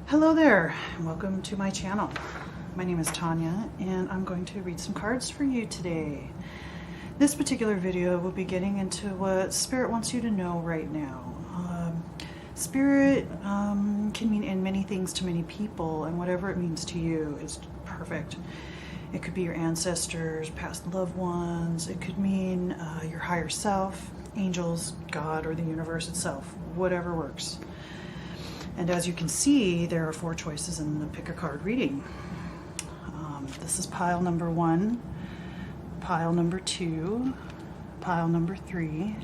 Hello there, and welcome to my channel. My name is Tanya, and I'm going to read some cards for you today. This particular video will be getting into what Spirit wants you to know right now. Spirit can mean in many things to many people, and whatever it means to you is perfect. It could be your ancestors, past loved ones. It could mean your higher self, angels, God, or the universe itself. Whatever works. And as you can see, there are 4 choices in the pick a card reading. This is pile number 1, pile number 2, pile number 3,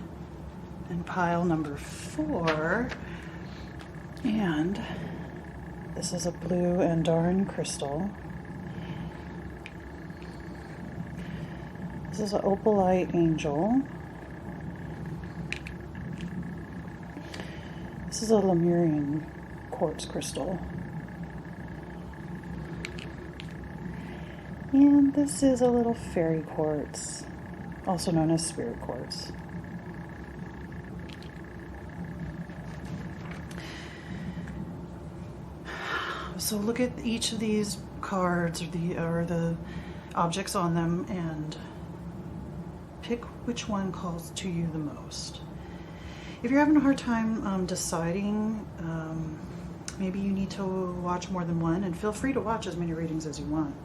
and pile number 4. And this is a blue Andaran crystal. This is an opalite angel. This is a Lemurian quartz crystal. And this is a little fairy quartz, also known as spirit quartz. So look at each of these cards or the objects on them and pick which one calls to you the most. If you're having a hard time deciding, maybe you need to watch more than one, and feel free to watch as many readings as you want.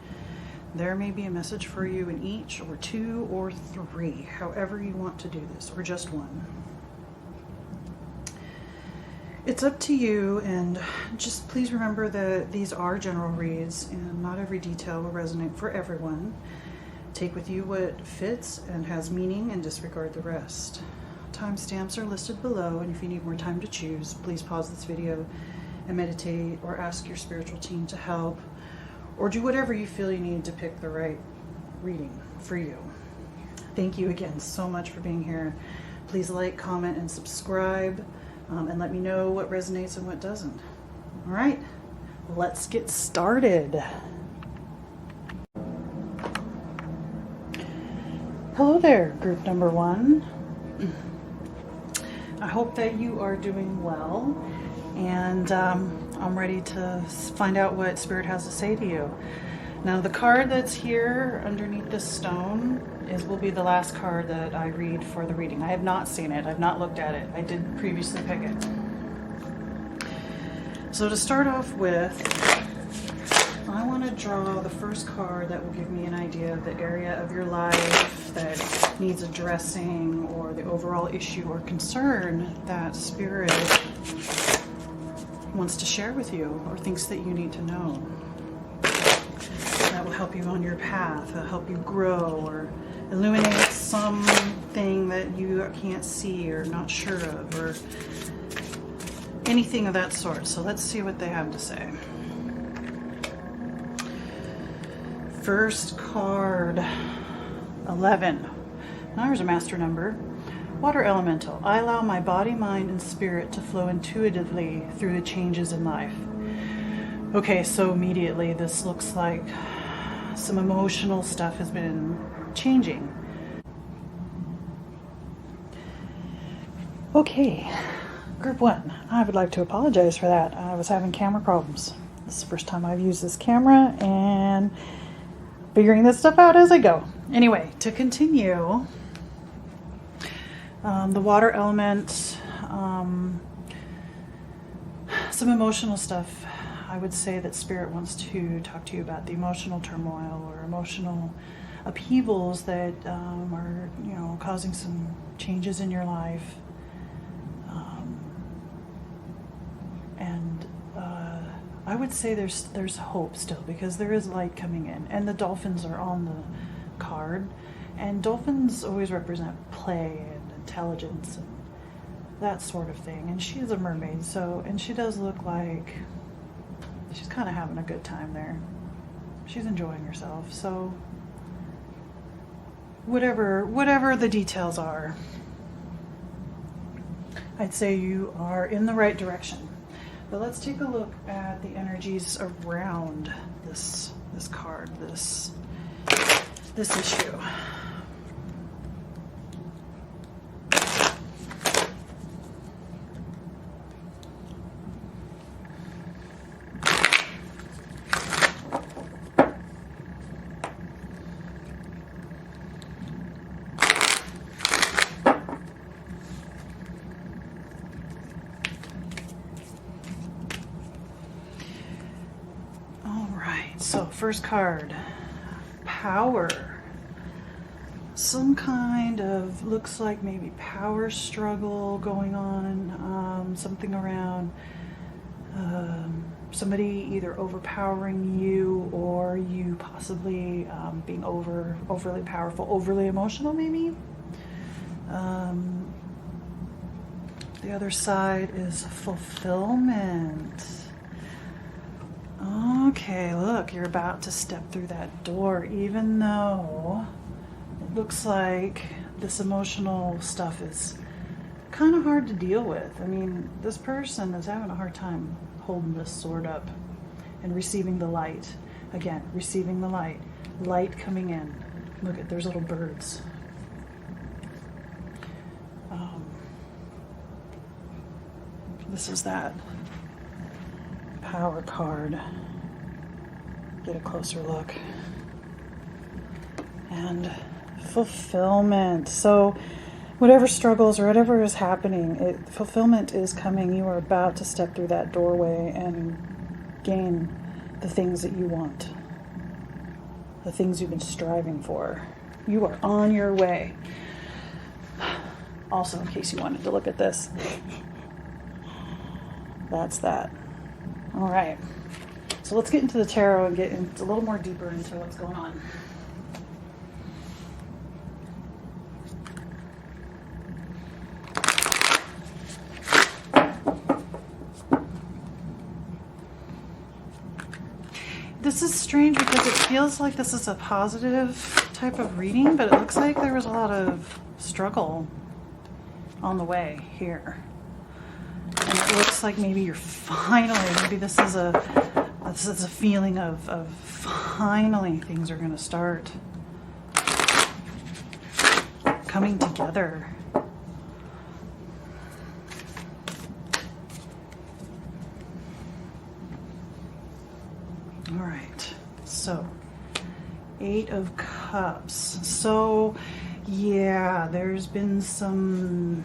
There may be a message for you in each, or 2 or 3, however you want to do this, or just one. It's up to you, and just please remember that these are general reads, and not every detail will resonate for everyone. Take with you what fits and has meaning, and disregard the rest. Timestamps are listed below, and if you need more time to choose, please pause this video and meditate, or ask your spiritual team to help, or do whatever you feel you need to pick the right reading for you. Thank you again so much for being here. Please like, comment, and subscribe, and let me know what resonates and what doesn't. All right, let's get started. Hello there, group number 1. I hope that you are doing well, and I'm ready to find out what Spirit has to say to you. Now, the card that's here underneath this stone will be the last card that I read for the reading. I have not seen it. I've not looked at it. I did previously pick it. So to start off with, I want to draw the first card that will give me an idea of the area of your life that needs addressing, or the overall issue or concern that Spirit wants to share with you, or thinks that you need to know. That will help you on your path, help you grow, or illuminate something that you can't see or not sure of, or anything of that sort. So let's see what they have to say. First card, 11. Now there's a master number. Water elemental. I allow my body, mind, and spirit to flow intuitively through the changes in life. Okay, so immediately this looks like some emotional stuff has been changing. Okay, group 1. I would like to apologize for that. I was having camera problems. This is the first time I've used this camera, and figuring this stuff out as I go. Anyway, to continue, the water element, some emotional stuff. I would say that Spirit wants to talk to you about the emotional turmoil or emotional upheavals that are, causing some changes in your life. I would say there's hope still, because there is light coming in, and the dolphins are on the card, and dolphins always represent play and intelligence and that sort of thing. And she is a mermaid, and she does look like she's kind of having a good time there. She's enjoying herself. So whatever the details are, I'd say you are in the right direction. But let's take a look at the energies around this card, this issue. right, so first card, power. Some kind of, looks like maybe power struggle going on, something around somebody either overpowering you or you possibly being overly powerful, overly emotional maybe. The other side is fulfillment. Okay, look, you're about to step through that door, even though it looks like this emotional stuff is kind of hard to deal with. I mean, this person is having a hard time holding this sword up and receiving the light. Again, receiving the light. Light coming in. Look at, there's little birds. This is that power card. Get a closer look. And fulfillment. So whatever struggles or whatever is happening, fulfillment is coming. You are about to step through that doorway and gain the things that you want. The things you've been striving for. You are on your way. Also, in case you wanted to look at this. That's that. All right. So let's get into the tarot and get a little more deeper into what's going on. This is strange because it feels like this is a positive type of reading, but it looks like there was a lot of struggle on the way here. And it looks like maybe you're finally, maybe this is a feeling of finally things are going to start coming together. All right, so 8 of Cups. So yeah, there's been some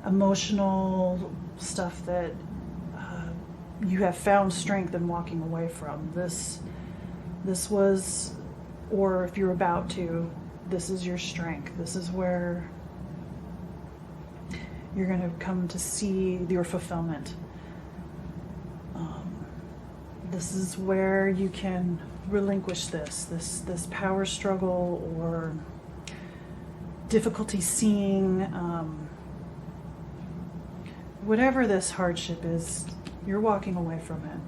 emotional stuff that you have found strength in walking away from. This was, or if you're about to, this is your strength. This is where you're going to come to see your fulfillment. This is where you can relinquish this power struggle or difficulty seeing, whatever this hardship is, you're walking away from it,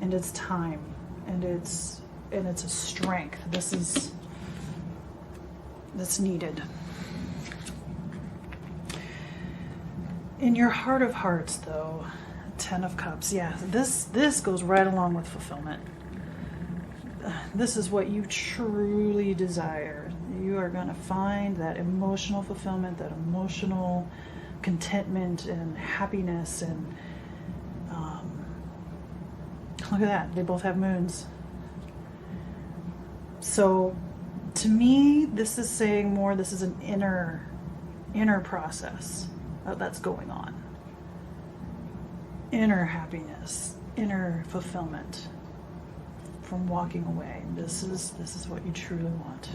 and it's time, and it's a strength. That's needed. In your heart of hearts, though, 10 of Cups, yeah, this goes right along with fulfillment. This is what you truly desire. You are going to find that emotional fulfillment, that emotional contentment and happiness, and look at that, they both have moons. So to me, this is saying more, this is an inner process that's going on. Inner happiness, inner fulfillment from walking away. This is what you truly want,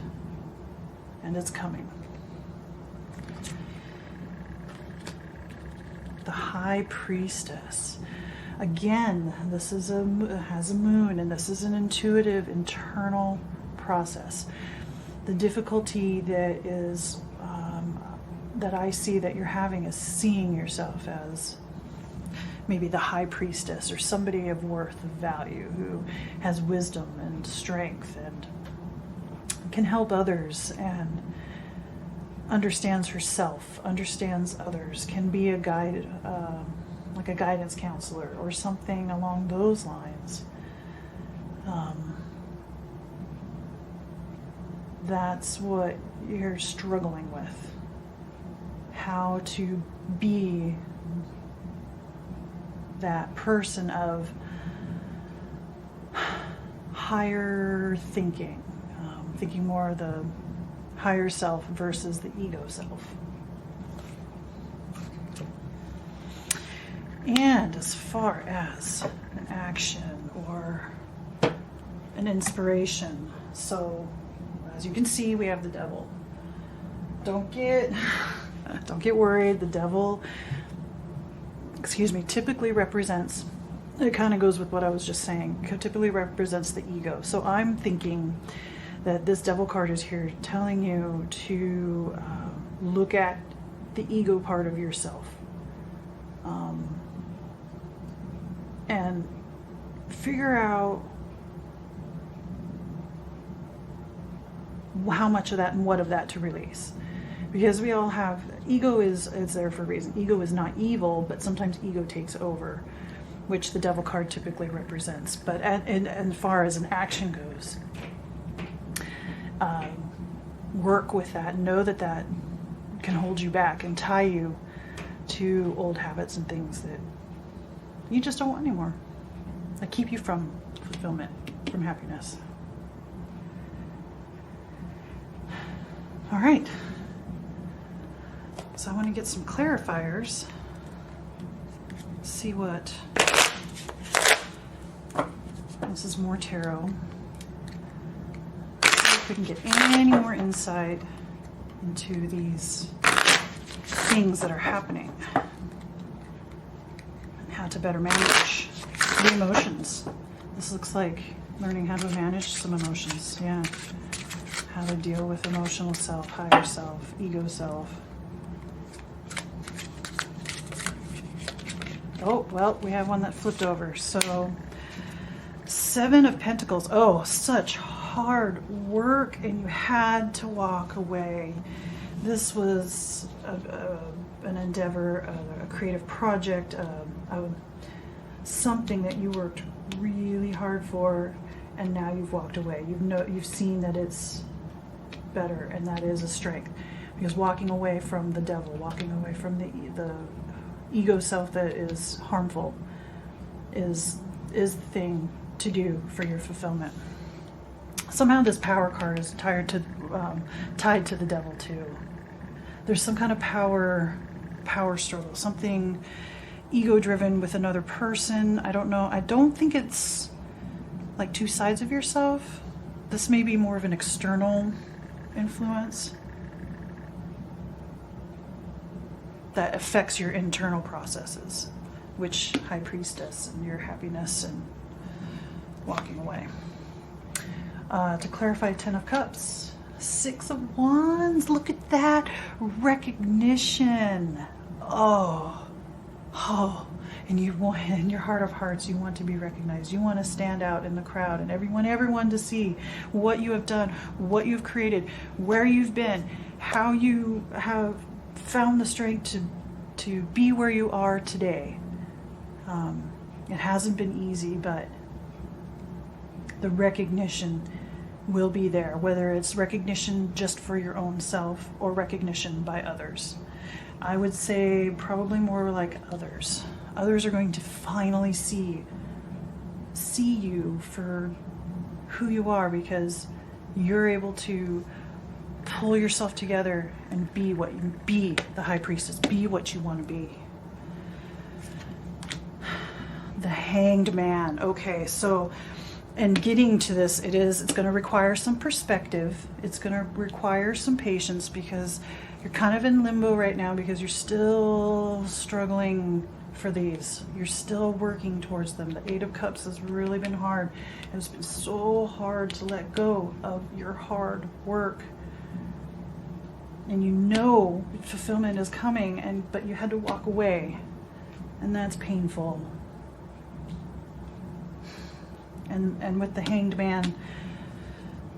and it's coming. The High Priestess. Again, this is has a moon, and this is an intuitive, internal process. The difficulty that is that I see that you're having is seeing yourself as maybe the High Priestess or somebody of worth, of value, who has wisdom and strength and can help others and understands herself, understands others, can be a guide, like a guidance counselor or something along those lines. That's what you're struggling with. How to be that person of higher thinking, thinking more of the higher self versus the ego self. And as far as an action or an inspiration. So as you can see, we have the devil. Don't get worried. The devil, excuse me, typically represents, it kind of goes with what I was just saying, typically represents the ego. So I'm thinking that this devil card is here telling you to look at the ego part of yourself, and figure out how much of that and what of that to release. Because we all have, ego is there for a reason. Ego is not evil, but sometimes ego takes over, which the devil card typically represents. But as far as an action goes, work with that. Know that that can hold you back and tie you to old habits and things that you just don't want anymore, that keep you from fulfillment, from happiness. All right. So I want to get some clarifiers. See what, this is more tarot. See if we can get any more insight into these things that are happening and how to better manage the emotions. This looks like learning how to manage some emotions. Yeah. How to deal with emotional self, higher self, ego self. Oh, well, we have one that flipped over. So, 7 of Pentacles. Oh, such hard work, and you had to walk away. This was an endeavor, a creative project, something that you worked really hard for, and now you've walked away. You've seen that it's better, and that is a strength. Because walking away from the devil, walking away from the ego self that is harmful, is the thing to do for your fulfillment. Somehow this power card is tied to the devil too. There's some kind of power struggle, something ego driven with another person. I don't know. I don't think it's like two sides of yourself. This may be more of an external influence that affects your internal processes, which High Priestess and your happiness and walking away. To clarify, 10 of Cups, 6 of Wands. Look at that recognition. Oh, and you want, in your heart of hearts, you want to be recognized. You want to stand out in the crowd and everyone to see what you have done, what you've created, where you've been, how you have found the strength to be where you are today. It hasn't been easy, but the recognition will be there, whether it's recognition just for your own self or recognition by others. I would say probably more like others. Others are going to finally see you for who you are, because you're able to pull yourself together and be the High Priestess, be what you want to be. The Hanged Man. Okay, so, and getting to this, it's going to require some perspective. It's going to require some patience, because you're kind of in limbo right now, because you're still struggling for these. You're still working towards them. The 8 of Cups has really been hard. It's been so hard to let go of your hard work. And you know fulfillment is coming, but you had to walk away. And that's painful. And with the Hanged Man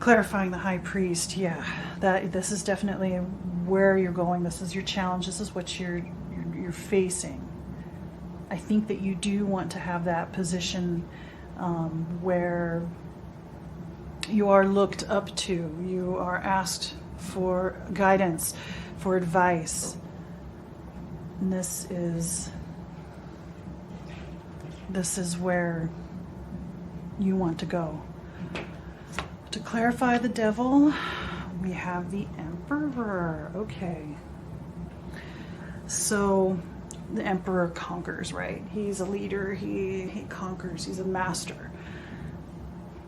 clarifying the High Priest, yeah, this is definitely where you're going. This is your challenge. This is what you're facing. I think that you do want to have that position where you are looked up to. You are asked for guidance, for advice. And this is where you want to go. To clarify the devil, we have the Emperor. Okay. So the Emperor conquers, right? He's a leader, he conquers, he's a master.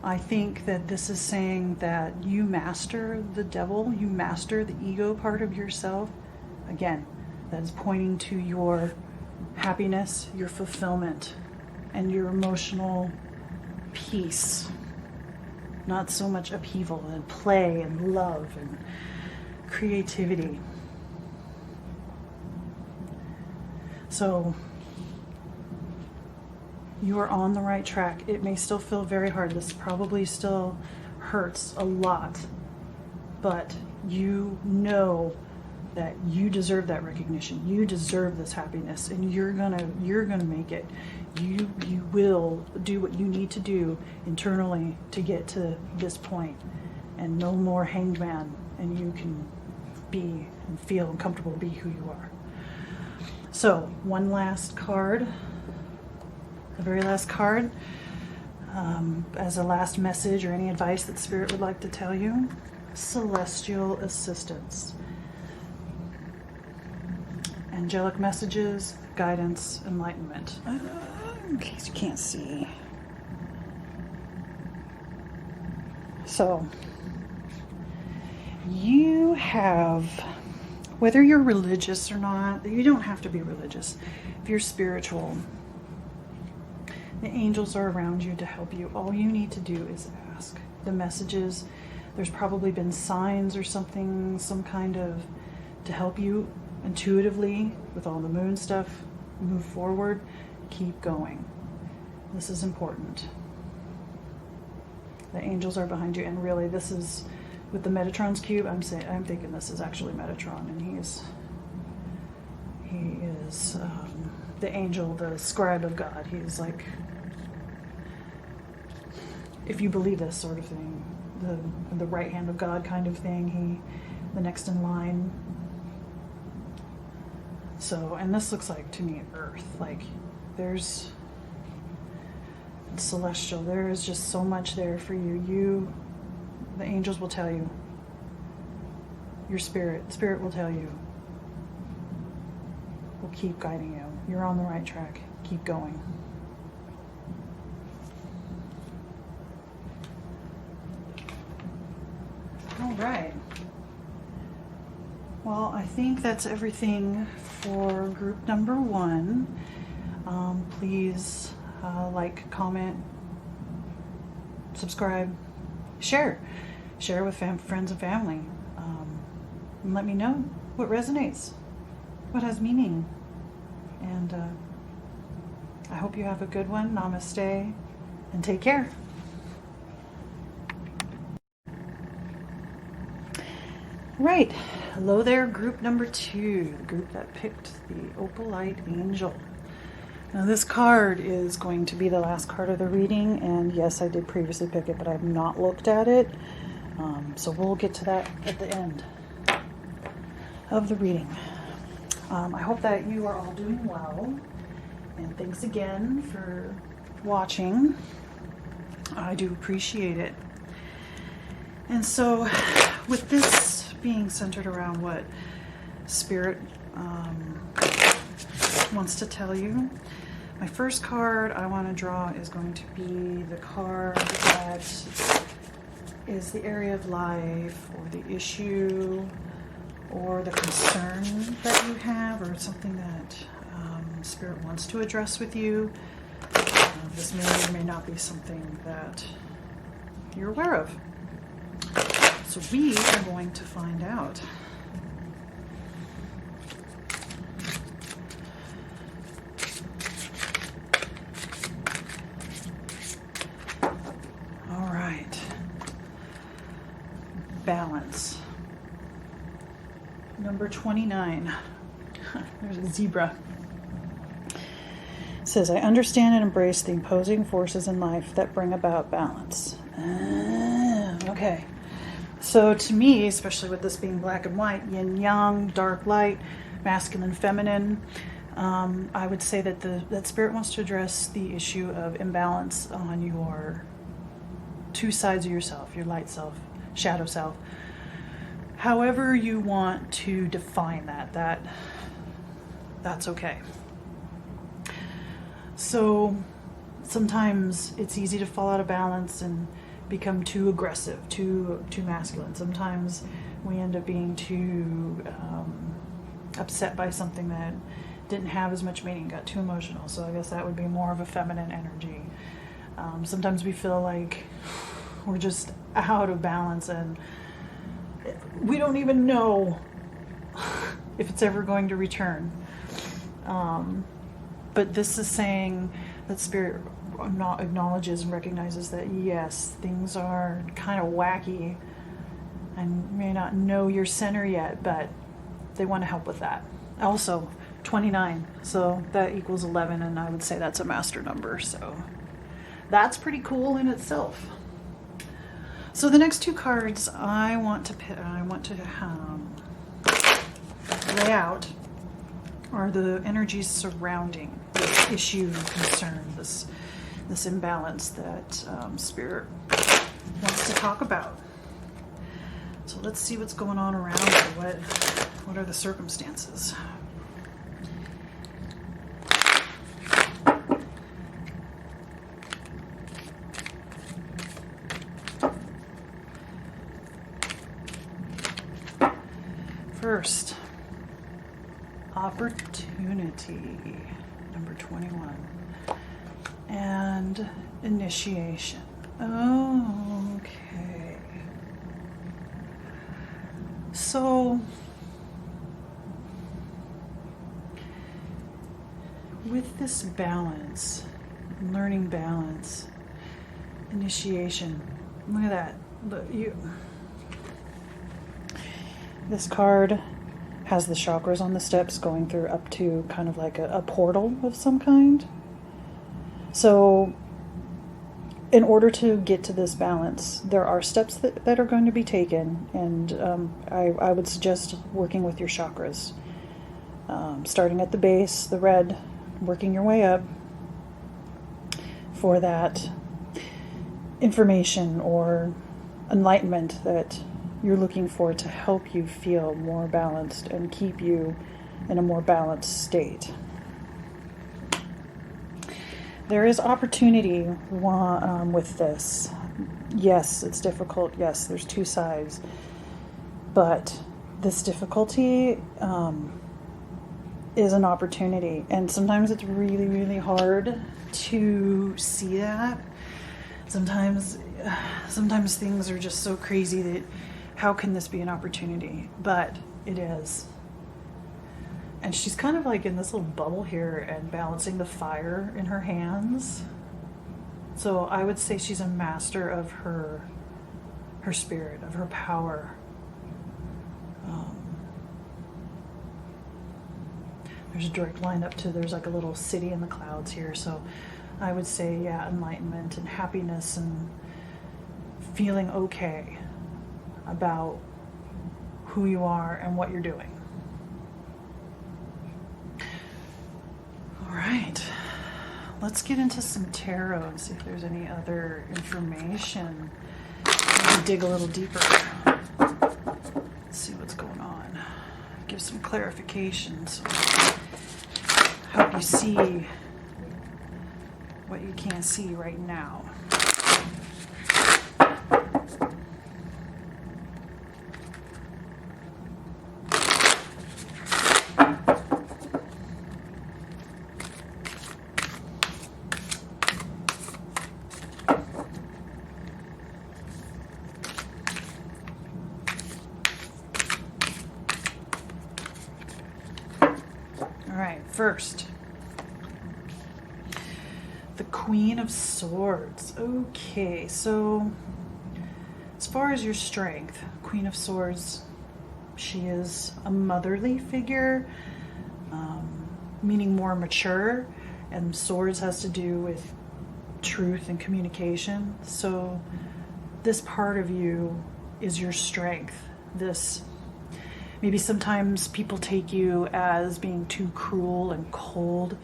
I think that this is saying that you master the devil, you master the ego part of yourself. Again, that is pointing to your happiness, your fulfillment, and your emotional peace. Not so much upheaval and play and love and creativity. So you are on the right track. It may still feel very hard. This probably still hurts a lot, but you know that you deserve that recognition. You deserve this happiness, and you're gonna make it. You will do what you need to do internally to get to this point, and no more hanged man, and you can be and feel and comfortable be who you are. So one last card, the very last card, as a last message or any advice that Spirit would like to tell you. Celestial assistance. Angelic messages, guidance, enlightenment. In case you can't see. So, you have, whether you're religious or not, you don't have to be religious. If you're spiritual, the angels are around you to help you. All you need to do is ask. The messages, there's probably been signs or something, some kind of, to help you intuitively with all the moon stuff, move forward, keep going. This is important. The angels are behind you, and really this is, with the Metatron's cube, I'm thinking this is actually Metatron, and he is the angel, the scribe of God. He's like, if you believe this sort of thing, the right hand of God kind of thing, the next in line. So, and this looks like, to me, Earth. Like, there's celestial. There is just so much there for you. The angels will tell you. Your spirit will tell you. Will keep guiding you. You're on the right track. Keep going. All right. Well, I think that's everything for group number 1. Please like, comment, subscribe, share with friends and family, and let me know what resonates, what has meaning. And I hope you have a good one. Namaste, and take care. Right, hello there, group number 2, the group that picked the Opalite Angel. Now this card is going to be the last card of the reading, and yes, I did previously pick it, but I've not looked at it, so we'll get to that at the end of the reading. I hope that you are all doing well, and thanks again for watching. I do appreciate it. And so, with this being centered around what Spirit wants to tell you, my first card I want to draw is going to be the card that is the area of life, or the issue, or the concern that you have, or something that Spirit wants to address with you. This may or may not be something that you're aware of. So we are going to find out. All right. Balance. Number 29. There's a zebra. It says, I understand and embrace the opposing forces in life that bring about balance. Okay. So to me, especially with this being black and white, yin yang, dark light, masculine, feminine, I would say that that Spirit wants to address the issue of imbalance on your two sides of yourself, your light self, shadow self. However you want to define that's okay. So sometimes it's easy to fall out of balance and become too aggressive, too masculine. Sometimes we end up being too upset by something that didn't have as much meaning, got too emotional. So I guess that would be more of a feminine energy. Sometimes we feel like we're just out of balance and we don't even know if it's ever going to return. But this is saying that Spirit acknowledges and recognizes that yes, things are kind of wacky and you may not know your center yet, but they want to help with that. Also, 29, so that equals 11, and I would say that's a master number, so that's pretty cool in itself. So the next two cards I want to lay out are the energies surrounding this issue, concern, this imbalance that Spirit wants to talk about. So let's see what's going on around it. What are the circumstances? First, opportunity, number 21, and initiation. Okay. So, with this balance, learning balance, initiation, look at that. Look, this card has the chakras on the steps going through up to kind of like a portal of some kind. So in order to get to this balance, there are steps that are going to be taken, and I would suggest working with your chakras. Starting at the base, the red, working your way up for that information or enlightenment that you're looking for to help you feel more balanced and keep you in a more balanced state. There is opportunity with this. Yes, it's difficult. Yes, there's two sides. But this difficulty is an opportunity. And sometimes it's really, really hard to see that. Sometimes things are just so crazy that how can this be an opportunity? But it is. And she's kind of like in this little bubble here and balancing the fire in her hands. So I would say she's a master of her spirit, of her power. There's a direct line up to, there's like a little city in the clouds here. So I would say, yeah, enlightenment and happiness and feeling okay about who you are and what you're doing. All right, let's get into some tarot and see if there's any other information. Maybe dig a little deeper. Let's see what's going on. Give some clarifications. Help you see what you can't see right now. First, the Queen of Swords. Okay, so as far as your strength, Queen of Swords, she is a motherly figure, meaning more mature, and swords has to do with truth and communication. So this part of you is your strength. This maybe sometimes people take you as being too cruel and cold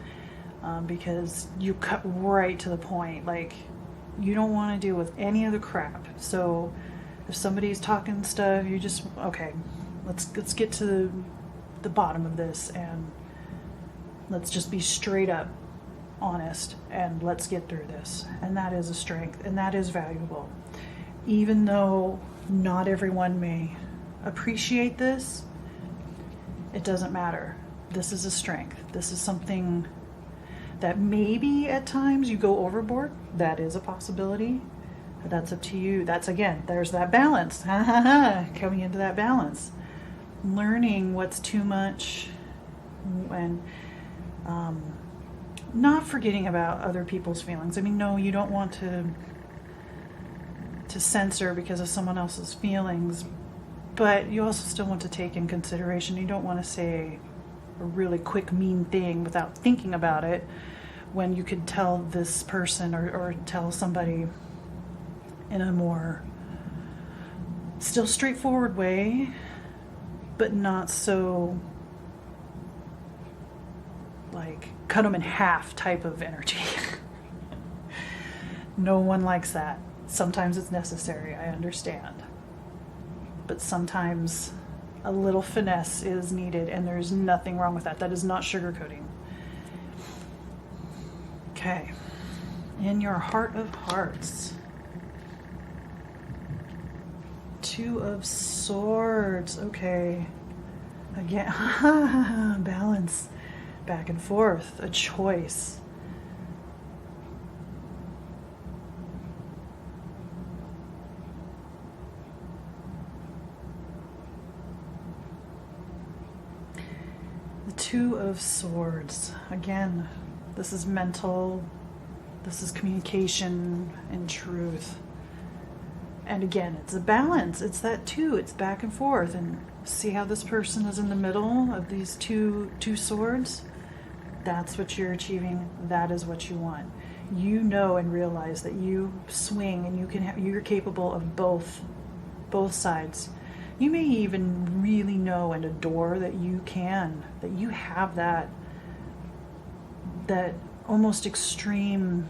because you cut right to the point. Like, you don't want to deal with any of the crap. So if somebody's talking stuff, you just, okay, let's get to the bottom of this and let's just be straight up honest and let's get through this. And that is a strength, and that is valuable. even though not everyone may appreciate this, it doesn't matter. This is a strength. This is something that maybe at times you go overboard. That is a possibility. That's up to you. That's, again, there's that balance. Coming into that balance. Learning what's too much and not forgetting about other people's feelings. I mean, no, you don't want to censor because of someone else's feelings, but you also still want to take in consideration. You don't want to say a really quick, mean thing without thinking about it when you could tell this person or tell somebody in a more still straightforward way, but not so like cut them in half type of energy. No one likes that. Sometimes it's necessary, I understand. But sometimes a little finesse is needed, and there's nothing wrong with that. That is not sugarcoating. Okay. In your heart of hearts. 2 of Swords. Okay. Again, balance. Back and forth. A choice. The 2 of Swords. Again, this is mental. This is communication and truth. And again, it's a balance. It's that 2. It's back and forth. And see how this person is in the middle of these two swords? That's what you're achieving. That is what you want. You know and realize that you swing and you're capable of both sides. You may even really know and adore that you have that almost extreme,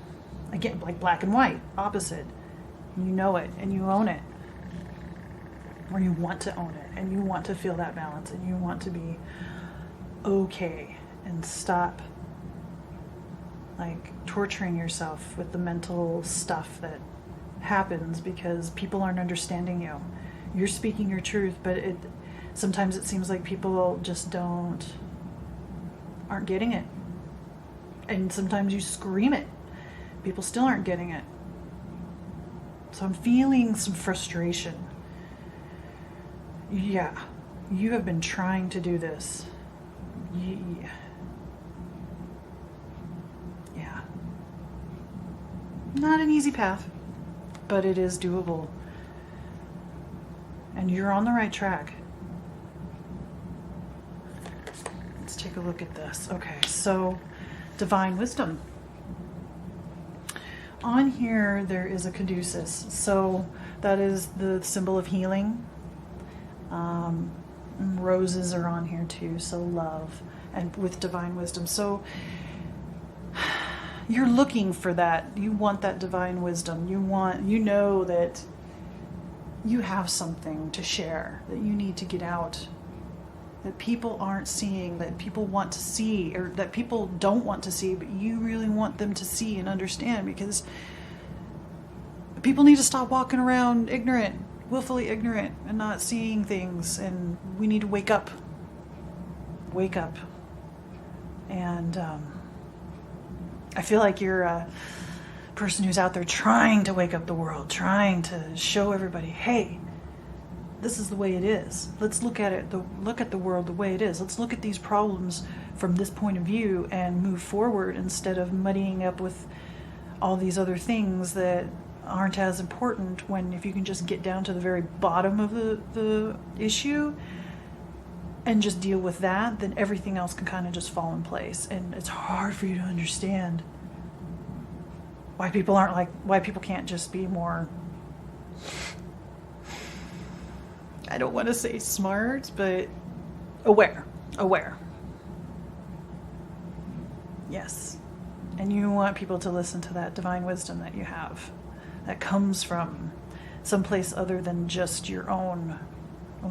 again, like black and white, opposite. You know it and you own it. Or you want to own it and you want to feel that balance and you want to be okay and stop like torturing yourself with the mental stuff that happens because people aren't understanding you. You're speaking your truth, but sometimes it seems like people just aren't getting it. And sometimes you scream it. People still aren't getting it. So I'm feeling some frustration. Yeah, you have been trying to do this. Yeah. Not an easy path, but it is doable. And you're on the right track. Let's take a look at this. Okay, so divine wisdom. On here, there is a caduceus. So that is the symbol of healing. Roses are on here too, so love, and with divine wisdom. So you're looking for that. You want that divine wisdom. You know that you have something to share, that you need to get out, that people aren't seeing, that people want to see, or that people don't want to see, but you really want them to see and understand, because people need to stop walking around ignorant, willfully ignorant, and not seeing things, and we need to wake up. And I feel like you're a person who's out there trying to wake up the world, trying to show everybody, hey, this is the way it is. Let's look at it, look at the world the way it is. Let's look at these problems from this point of view and move forward instead of muddying up with all these other things that aren't as important, when if you can just get down to the very bottom of the issue and just deal with that, then everything else can kind of just fall in place. And it's hard for you to understand why people can't just be more, I don't want to say smart, but aware. Yes. And you want people to listen to that divine wisdom that you have, that comes from someplace other than just your own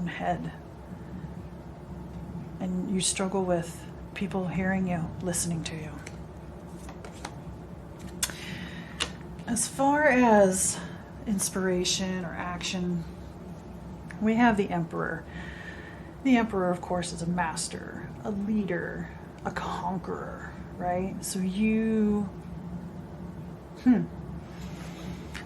head. And you struggle with people hearing you, listening to you. As far as inspiration or action. We have the Emperor. The Emperor, of course, is a master, a leader, a conqueror, right? So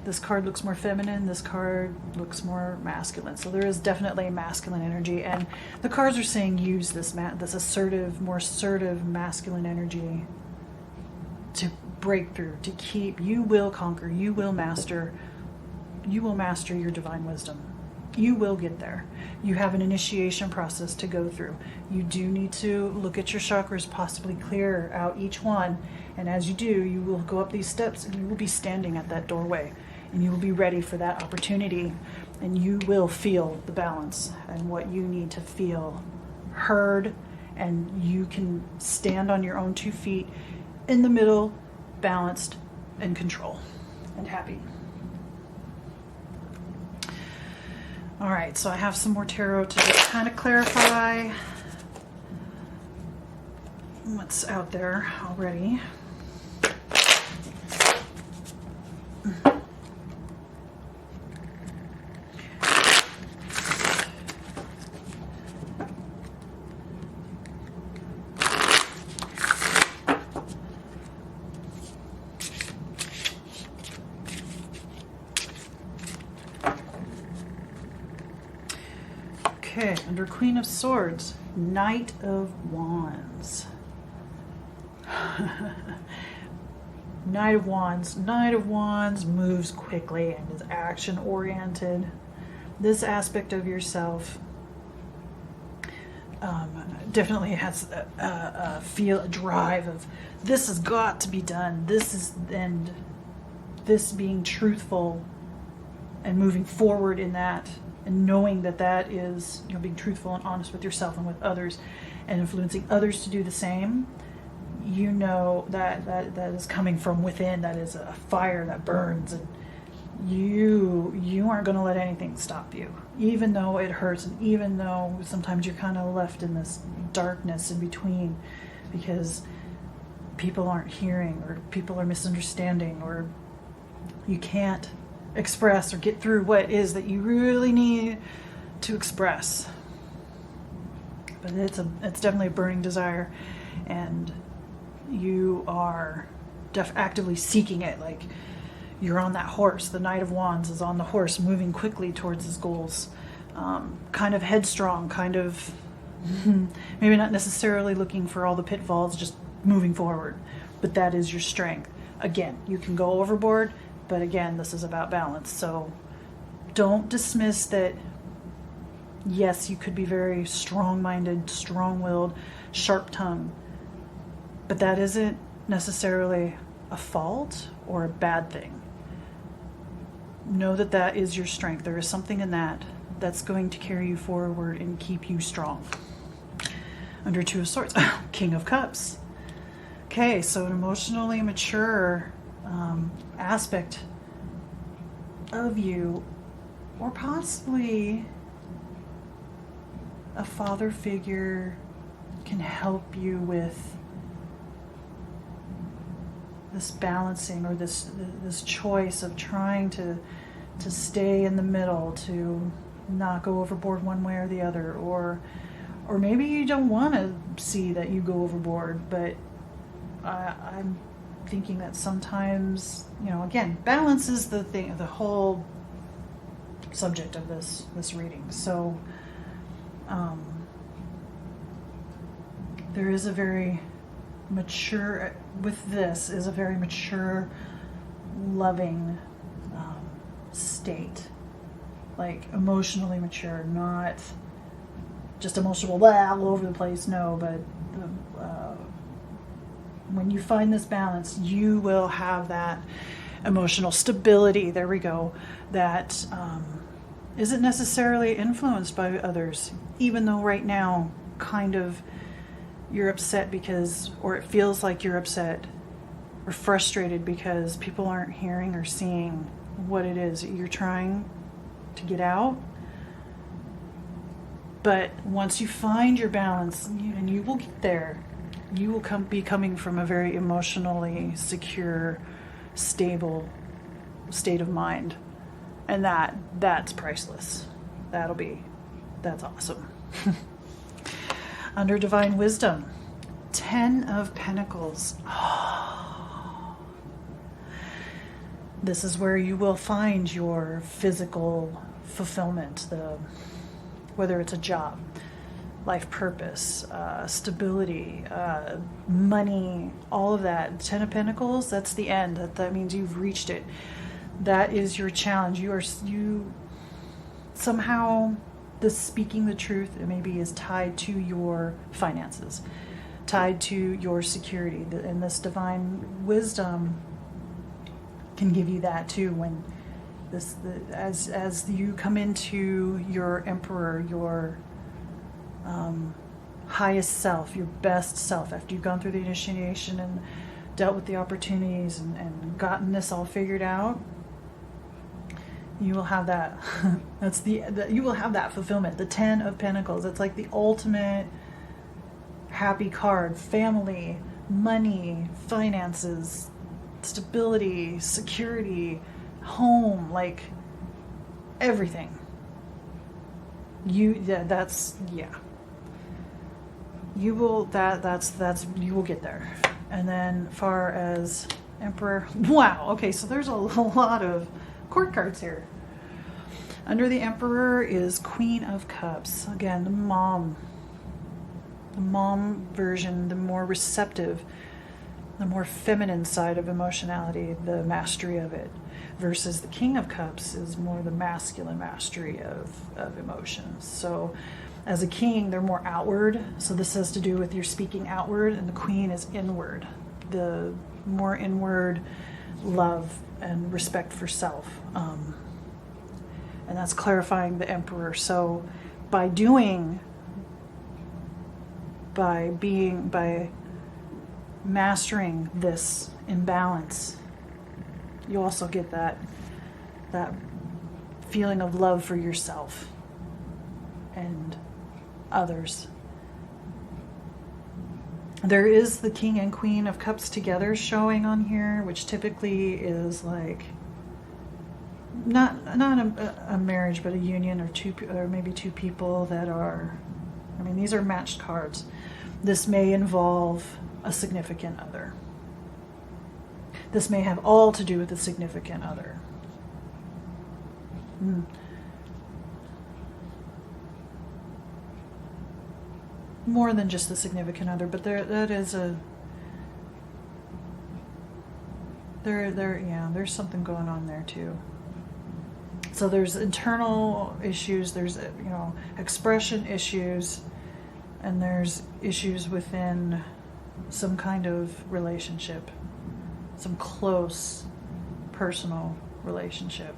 this card looks more feminine, this card looks more masculine. So there is definitely a masculine energy, and the cards are saying use this assertive, more assertive masculine energy to break through, to keep. You will conquer, you will master your divine wisdom. You will get there. You have an initiation process to go through. You do need to look at your chakras, possibly clear out each one. And as you do, you will go up these steps and you will be standing at that doorway. And you will be ready for that opportunity. And you will feel the balance and what you need to feel heard. And you can stand on your own 2 feet in the middle, balanced and control and happy. All right, so I have some more tarot to just kind of clarify what's out there already. Okay, under Queen of Swords, Knight of Wands. Knight of Wands. Knight of Wands moves quickly and is action-oriented. This aspect of yourself definitely has a drive of this has got to be done. This being truthful and moving forward in that, and knowing that is, being truthful and honest with yourself and with others, and influencing others to do the same. That is coming from within. That is a fire that burns, and you aren't going to let anything stop you, even though it hurts, and even though sometimes you're kind of left in this darkness in between because people aren't hearing, or people are misunderstanding, or you can't express or get through what it is that you really need to express. But it's definitely a burning desire, and you are actively seeking it. Like you're on that horse. The Knight of Wands is on the horse, moving quickly towards his goals, kind of headstrong, kind of maybe not necessarily looking for all the pitfalls, just moving forward. But that is your strength. Again, you can go overboard, but again, this is about balance. So don't dismiss that. Yes, you could be very strong-minded, strong-willed, sharp-tongued, but that isn't necessarily a fault or a bad thing. Know that is your strength. There is something in that that's going to carry you forward and keep you strong. Under Two of Swords, King of Cups. Okay, so an emotionally mature aspect of you, or possibly a father figure, can help you with this balancing, or this choice of trying to stay in the middle, to not go overboard one way or the other, or maybe you don't want to see that you go overboard, but I'm thinking that sometimes, again, balance is the whole subject of this reading. So there is a very mature, loving state, like emotionally mature, not just emotional all over the place. No, but when you find this balance, you will have that emotional stability. There we go. That isn't necessarily influenced by others, even though right now kind of you're upset because, or it feels like you're upset or frustrated because people aren't hearing or seeing what it is that you're trying to get out. But once you find your balance, and you will get there, you will be coming from a very emotionally secure, stable state of mind. And that's priceless. That's awesome. Under Divine Wisdom, 10 of Pentacles. This is where you will find your physical fulfillment, whether it's a job, life purpose, stability, money, all of that. 10 of Pentacles, that's the end. That means you've reached it. That is your challenge. You somehow, speaking the truth, it maybe is tied to your finances, tied to your security. And this Divine Wisdom can give you that too, when as you come into your Emperor, your highest self, your best self, after you've gone through the initiation and dealt with the opportunities and gotten this all figured out, you will have that. You will have that fulfillment. The 10 of Pentacles. It's like the ultimate happy card. Family, money, finances, stability, security, home, like everything. You will you will get there. And then far as Emperor, wow, okay, so there's a lot of court cards here. Under the Emperor is Queen of Cups. Again, the mom version, the more receptive, the more feminine side of emotionality, the mastery of it, versus the King of Cups is more the masculine mastery of emotions. So as a king, they're more outward. So this has to do with your speaking outward, and the Queen is inward. The more inward love and respect for self. And that's clarifying the Emperor. So by mastering this imbalance, you also get that feeling of love for yourself and others. There is the King and Queen of Cups together showing on here, which typically is like not a marriage, but a union, or maybe two people that are, I mean, these are matched cards. This may involve a significant other. This may have all to do with a significant other. More than just the significant other, but there's something going on there too. So there's internal issues, there's expression issues, and there's issues within some kind of relationship, some close personal relationship.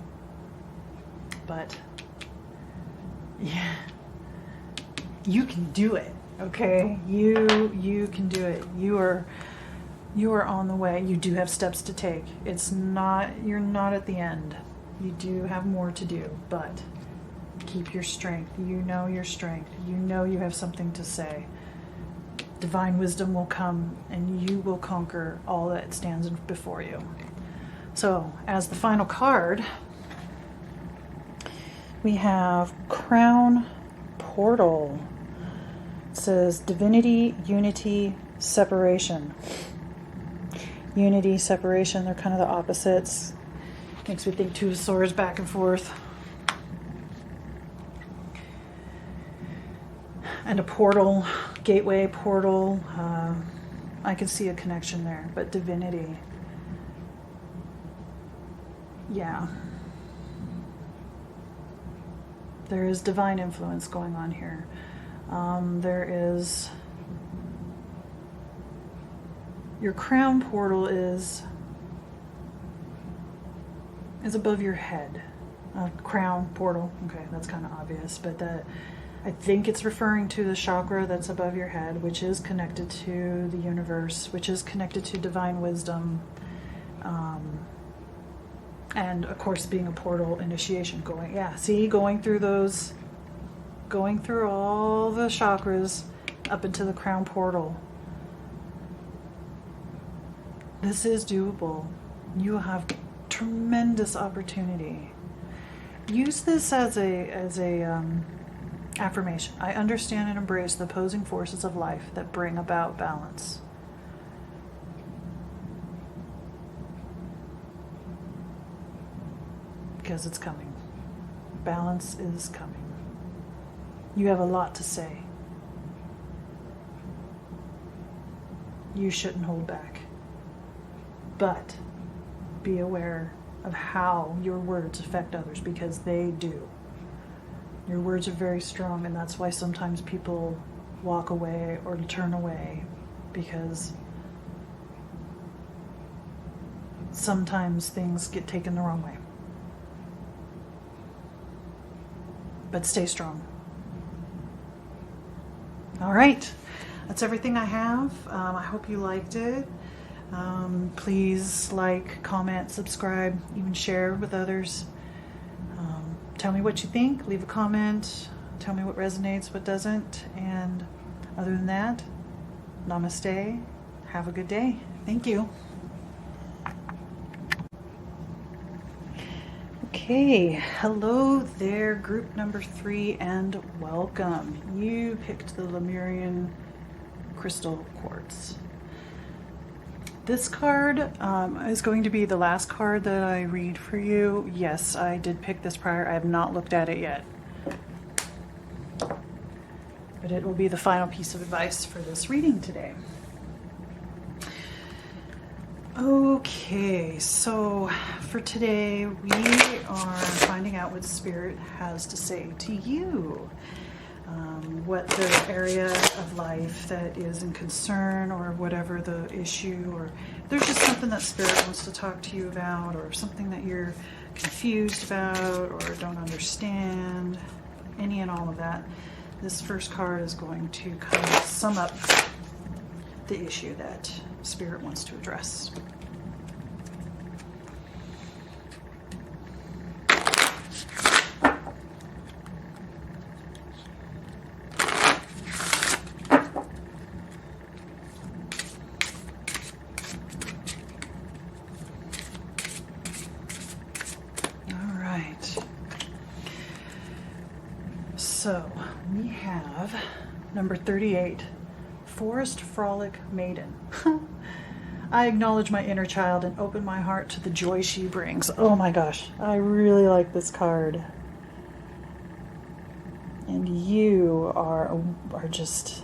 But yeah, you can do it. Okay, you can do it. You are on the way. You do have steps to take. You're not at the end. You do have more to do, but keep your strength. You know your strength. You know you have something to say. Divine wisdom will come and you will conquer all that stands before you. So, as the final card, we have Crown Portal. It says divinity, unity, separation. Unity, separation, they're kind of the opposites. Makes me think Two of Swords back and forth. And a portal, gateway portal. I can see a connection there, but divinity. Yeah. There is divine influence going on here. There is... Your crown portal is above your head. Crown portal. Okay, that's kind of obvious, but I think it's referring to the chakra that's above your head, which is connected to the universe, which is connected to divine wisdom, and of course being a portal, initiation, going through all the chakras up into the crown portal. This is doable. You have tremendous opportunity. use this as a affirmation. I understand and embrace the opposing forces of life that bring about balance. Because it's coming. Balance is coming. You have a lot to say. You shouldn't hold back. But be aware of how your words affect others, because they do. Your words are very strong, and that's why sometimes people walk away or turn away, because sometimes things get taken the wrong way. But stay strong. All right, that's everything I have. I hope you liked it. Please like, comment, subscribe, even share with others. Tell me what you think. Leave a comment. Tell me what resonates, what doesn't. And other than that, namaste. Have a good day. Thank you. Okay, hello there, group number 3, and welcome. You picked the Lemurian Crystal Quartz. This card is going to be the last card that I read for you. Yes, I did pick this prior. I have not looked at it yet. But it will be the final piece of advice for this reading today. Okay, so for today we are finding out what Spirit has to say to you. What the area of life that is in concern, or whatever the issue, or if there's just something that Spirit wants to talk to you about, or something that you're confused about or don't understand, any and all of that. This first card is going to kind of sum up the issue that Spirit wants to address. So we have number 38, Forest Frolic Maiden. I acknowledge my inner child and open my heart to the joy she brings. Oh my gosh, I really like this card. And you are just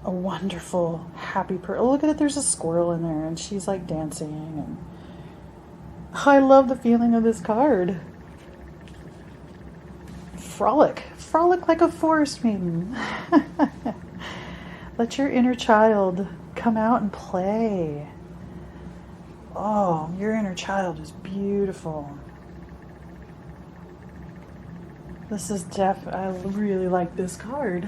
a wonderful, happy person. Oh, look at it, there's a squirrel in there and she's like dancing. And I love the feeling of this card. Frolic like a forest maiden. Let your inner child come out and play. Oh, your inner child is beautiful. This is I really like this card.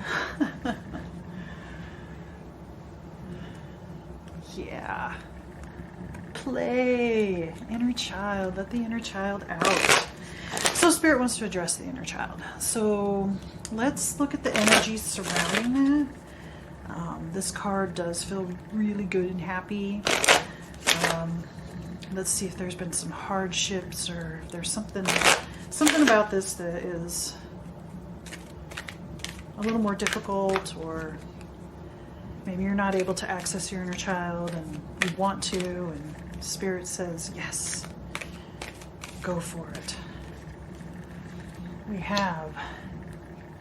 Yeah. Play. Inner child. Let the inner child out. So Spirit wants to address the inner child. So let's look at the energies surrounding that. This card does feel really good and happy. Let's see if there's been some hardships, or if there's something about this that is a little more difficult, or maybe you're not able to access your inner child and you want to, and Spirit says, yes, go for it. We have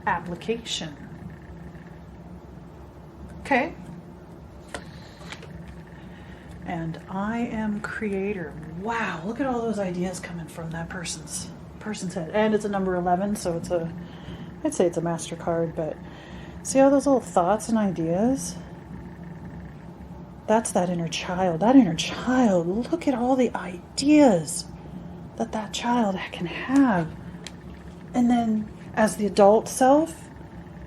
application. Okay. And I am creator. Wow, look at all those ideas coming from that person's head. And it's a number 11, so I'd say it's a master card, but see all those little thoughts and ideas? That's that inner child. That inner child, look at all the ideas that child can have. And then as the adult self,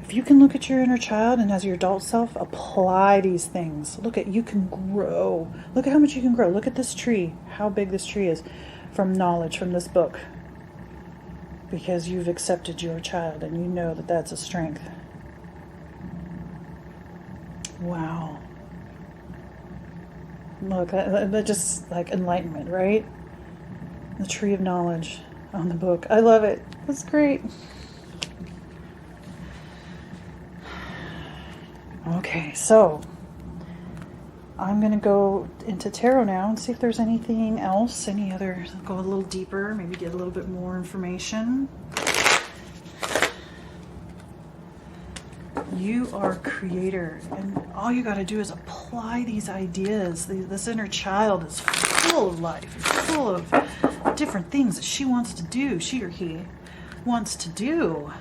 if you can look at your inner child and as your adult self apply these things, you can grow. Look at how much you can grow. Look at this tree, how big this tree is from knowledge, from this book. Because you've accepted your child and you know that that's a strength. Wow. Look, that just like enlightenment, right? The Tree of Knowledge on the book. I love it. It's great. Okay, so I'm going to go into tarot now and see if there's anything else, any other, go a little deeper, maybe get a little bit more information. You are creator, and all you got to do is apply these ideas. This inner child is full of life, full of different things that she wants to do, she or he wants to do.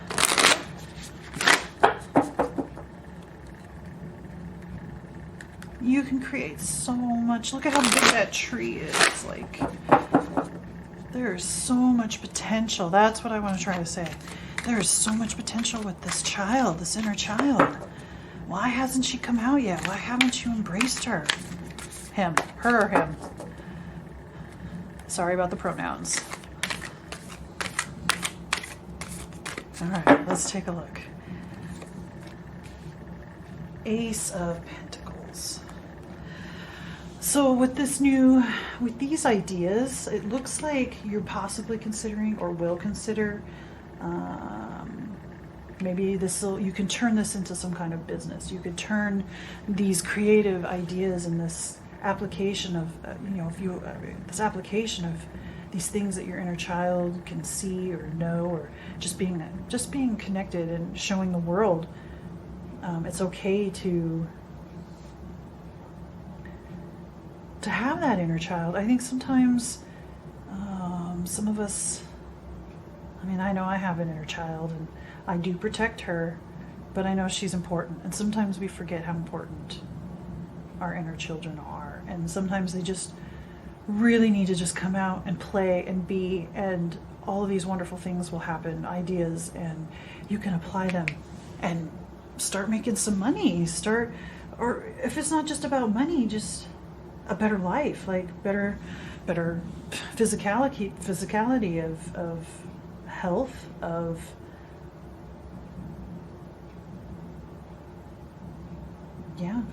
You can create so much. Look at how big that tree is. Like, there's so much potential. That's what I want to try to say. There is so much potential with this child, this inner child. Why hasn't she come out yet? Why haven't you embraced her? Him, her, or him. Sorry about the pronouns. All right, let's take a look. Ace of Pentacles. So with these ideas, it looks like you're possibly considering or will consider maybe you can turn this into some kind of business. You could turn these creative ideas and this application of, this application of these things that your inner child can see or know, or just being connected and showing the world. It's okay to have that inner child. I think sometimes some of us, I know I have an inner child and I do protect her, but I know she's important. And sometimes we forget how important our inner children are. And sometimes they just really need to just come out and play and be, and all of these wonderful things will happen, ideas, and you can apply them and start making some money. Or if it's not just about money, just a better life, like better physicality of health, of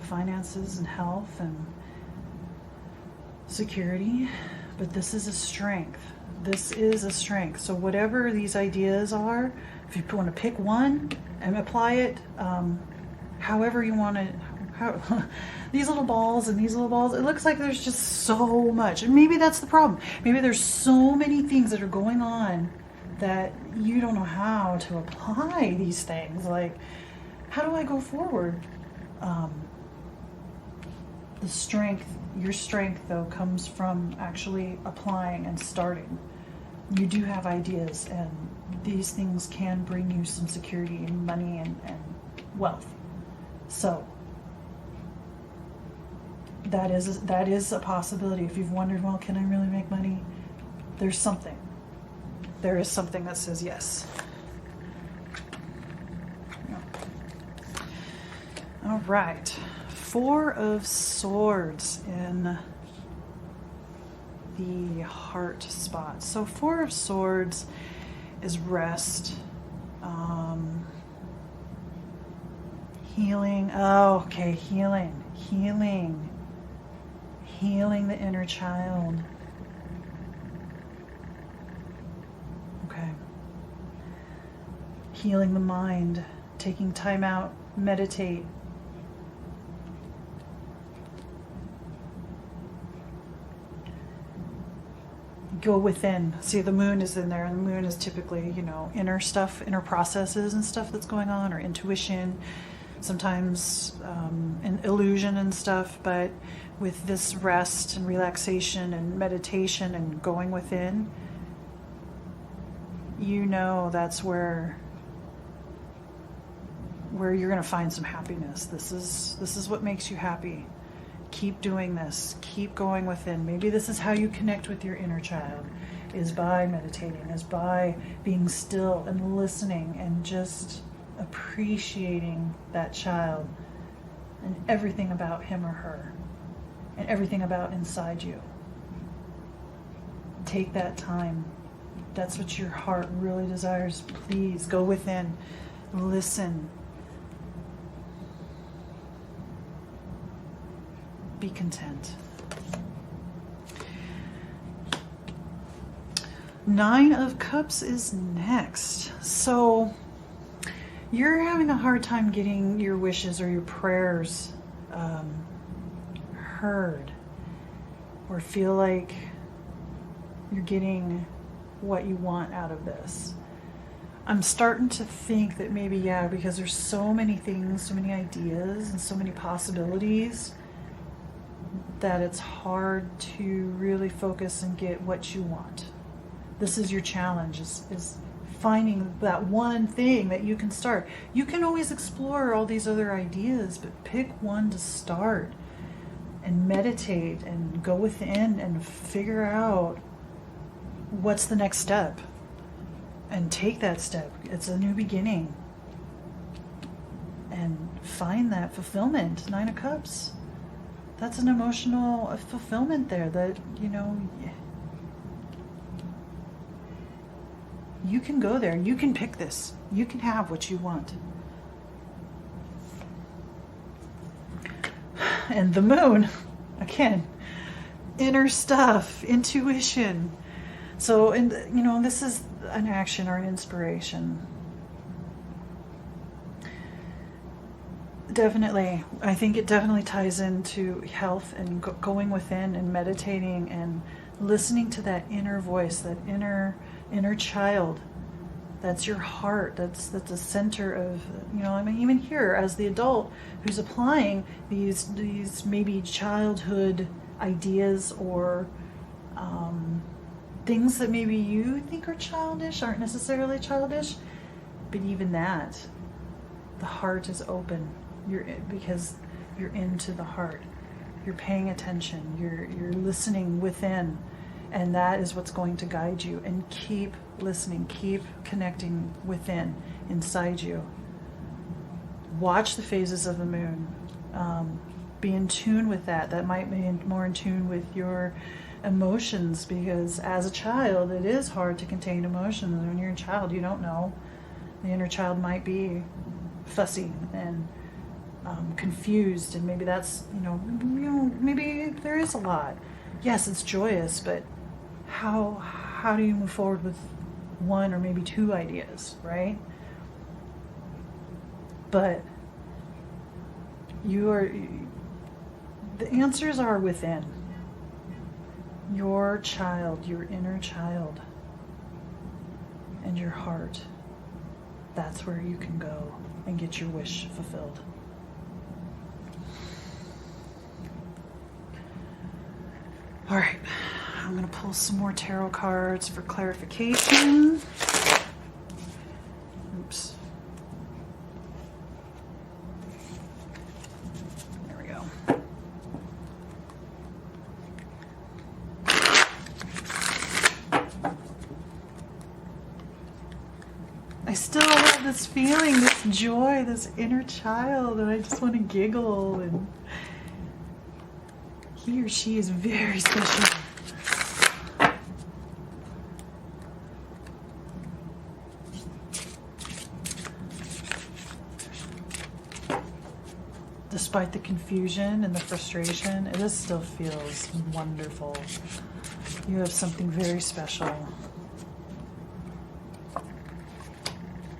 finances and health and security. But this is a strength. This is a strength. So whatever these ideas are, if you want to pick one and apply it, however you want it, these little balls and these little balls, it looks like there's just so much. And maybe that's the problem. Maybe there's so many things that are going on that you don't know how to apply these things. Like, how do I go forward? Your strength though comes from actually applying and starting. You do have ideas, and these things can bring you some security and money and wealth. So that is a possibility. If you've wondered, well, can I really make money? There is something that says yes. All right. 4 of Swords in the heart spot. So 4 of Swords is rest, healing. Oh, okay, healing the inner child. Okay. Healing the mind, taking time out, meditate. Go within. See, the moon is in there, and the moon is typically, inner stuff, inner processes and stuff that's going on, or intuition, sometimes an illusion and stuff. But with this rest and relaxation and meditation and going within, that's where you're going to find some happiness. This is what makes you happy. Keep doing this. Keep going within. Maybe this is how you connect with your inner child, is by meditating, is by being still and listening and just appreciating that child and everything about him or her and everything about inside you. Take that time. That's what your heart really desires. Please go within. Listen. Be content. Nine of Cups is next. So you're having a hard time getting your wishes or your prayers heard, or feel like you're getting what you want out of this. I'm starting to think that maybe, yeah, because there's so many things, so many ideas, and so many possibilities, that it's hard to really focus and get what you want. This is your challenge, is finding that one thing that you can start. You can always explore all these other ideas, but pick one to start and meditate and go within and figure out what's the next step and take that step. It's a new beginning, and find that fulfillment. Nine of Cups, that's an emotional fulfillment there, that, you know, you can go there. You can pick this. You can have what you want. And the Moon, again, inner stuff, intuition. So, and you know, this is an action or an inspiration. Definitely, I think it definitely ties into health and going within and meditating and listening to that inner voice, that inner child. That's your heart. That's the center of, you know, I mean, even here as the adult who's applying these maybe childhood ideas or things that maybe you think are childish, aren't necessarily childish, but even that, the heart is open. Because you're into the heart. You're paying attention. You're listening within. And that is what's going to guide you. And keep listening, keep connecting within, inside you. Watch the phases of the moon. Be in tune with that. That might be more in tune with your emotions, because as a child, it is hard to contain emotions. When you're a child, you don't know. The inner child might be fussy and confused, and maybe that's, you know, maybe there is a lot. Yes, it's joyous, but how do you move forward with one or maybe two ideas, right? But the answers are within. Your child, your inner child, and your heart. That's where you can go and get your wish fulfilled. All right, I'm going to pull some more tarot cards for clarification. Oops. There we go. I still have this feeling, this joy, this inner child, and I just want to giggle, and he or she is very special. Despite the confusion and the frustration, it just still feels wonderful. You have something very special.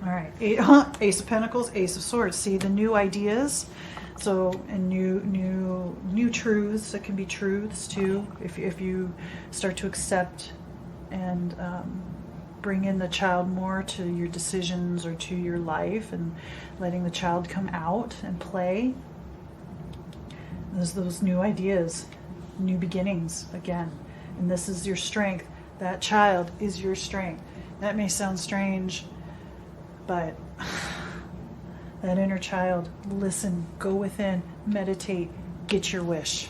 All right, Ace of Pentacles, Ace of Swords. See the new ideas. So, and new truths. It can be truths too, if you start to accept and bring in the child more to your decisions or to your life, and letting the child come out and play. There's those new ideas, new beginnings again. And this is your strength. That child is your strength. That may sound strange, but that inner child, listen, go within, meditate, get your wish.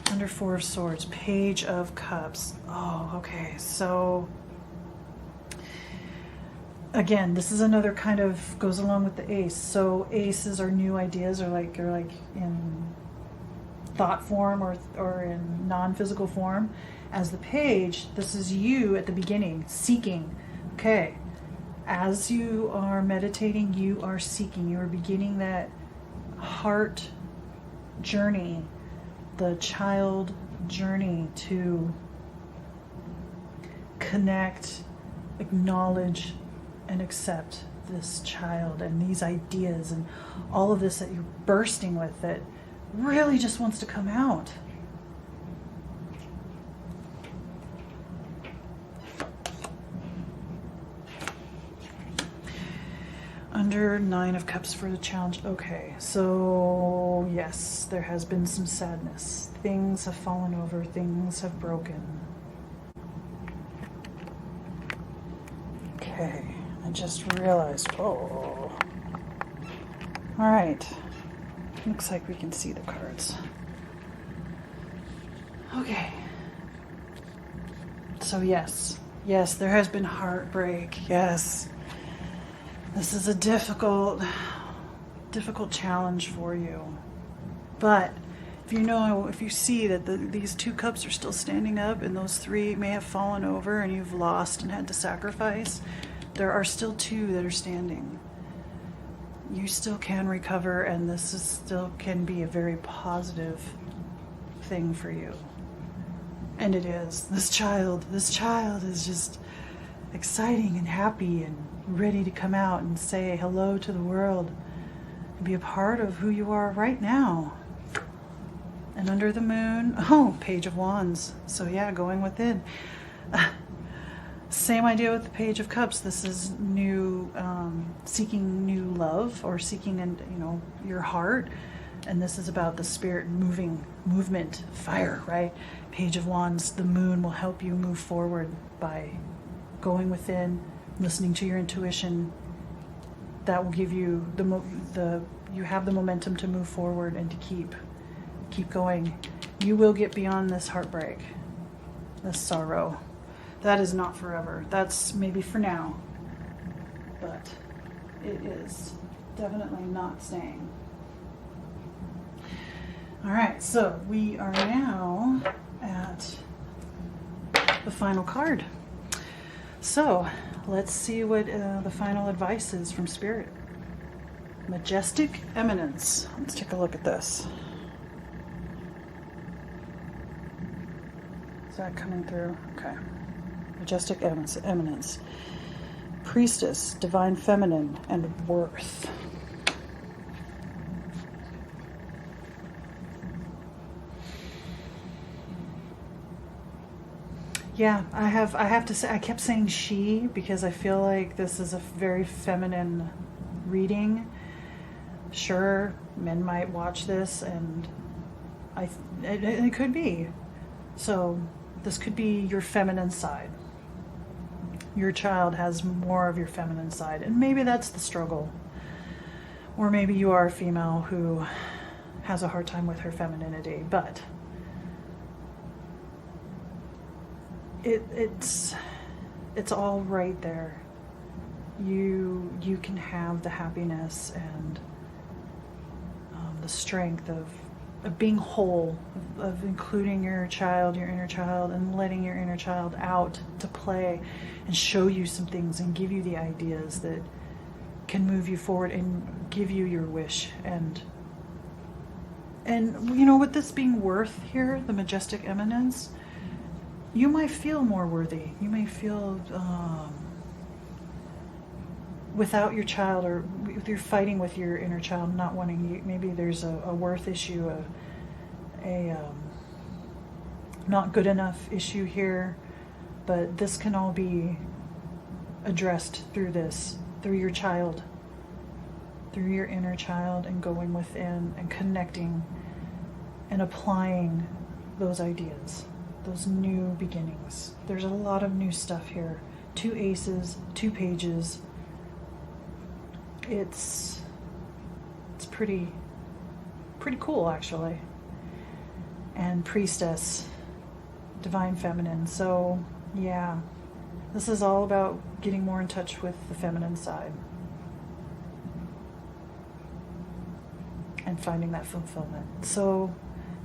Under Four of Swords, Page of Cups. Oh, okay. So again, this is another kind of goes along with the ace. So aces are new ideas, or like in thought form or in non-physical form. As the page, this is you at the beginning, seeking. Okay. As you are meditating, you are seeking. You are beginning that heart journey, the child journey to connect, acknowledge, and accept this child and these ideas and all of this that you're bursting with that really just wants to come out. Under 9 of Cups for the challenge. Okay, so yes, there has been some sadness. Things have fallen over, things have broken. Okay, I just realized, oh. All right, looks like we can see the cards. Okay, so yes, there has been heartbreak, yes. This is a difficult challenge for you. But if you see that these 2 cups are still standing up and those 3 may have fallen over and you've lost and had to sacrifice, there are still 2 that are standing. You still can recover, and this still can be a very positive thing for you. And it is. This child is just exciting and happy and ready to come out and say hello to the world and be a part of who you are right now. And under the moon, Page of Wands. So yeah, going within. Same idea with the Page of Cups. This is new, seeking new love, or seeking your heart. And this is about the spirit movement, fire, right? Page of Wands, the moon will help you move forward by going within, listening to your intuition. That will give you you have the momentum to move forward and to keep going. You will get beyond this heartbreak, this sorrow. That is not forever. That's maybe for now, but it is definitely not staying. All right, so we are now at the final card. So let's see what the final advice is from Spirit. Majestic Eminence. Let's take a look at this. Is that coming through? Okay. Majestic Eminence. Priestess, Divine Feminine, and Worth. Yeah, I have to say, I kept saying she because I feel like this is a very feminine reading. Sure, men might watch this, and it could be. So this could be your feminine side. Your child has more of your feminine side, and maybe that's the struggle. Or maybe you are a female who has a hard time with her femininity, but it's all right there. You can have the happiness and the strength of being whole, of including your inner child, and letting your inner child out to play and show you some things and give you the ideas that can move you forward and give you your wish. And with this being Worth here, the Majestic Eminence, you might feel more worthy. You may feel without your child, or if you're fighting with your inner child, not wanting you. Maybe there's a worth issue, a not good enough issue here. But this can all be addressed through your child, through your inner child, and going within and connecting and applying those ideas. Those new beginnings. There's a lot of new stuff here. 2 aces, 2 pages. It's pretty cool, actually. And Priestess, Divine Feminine. So yeah, this is all about getting more in touch with the feminine side and finding that fulfillment. So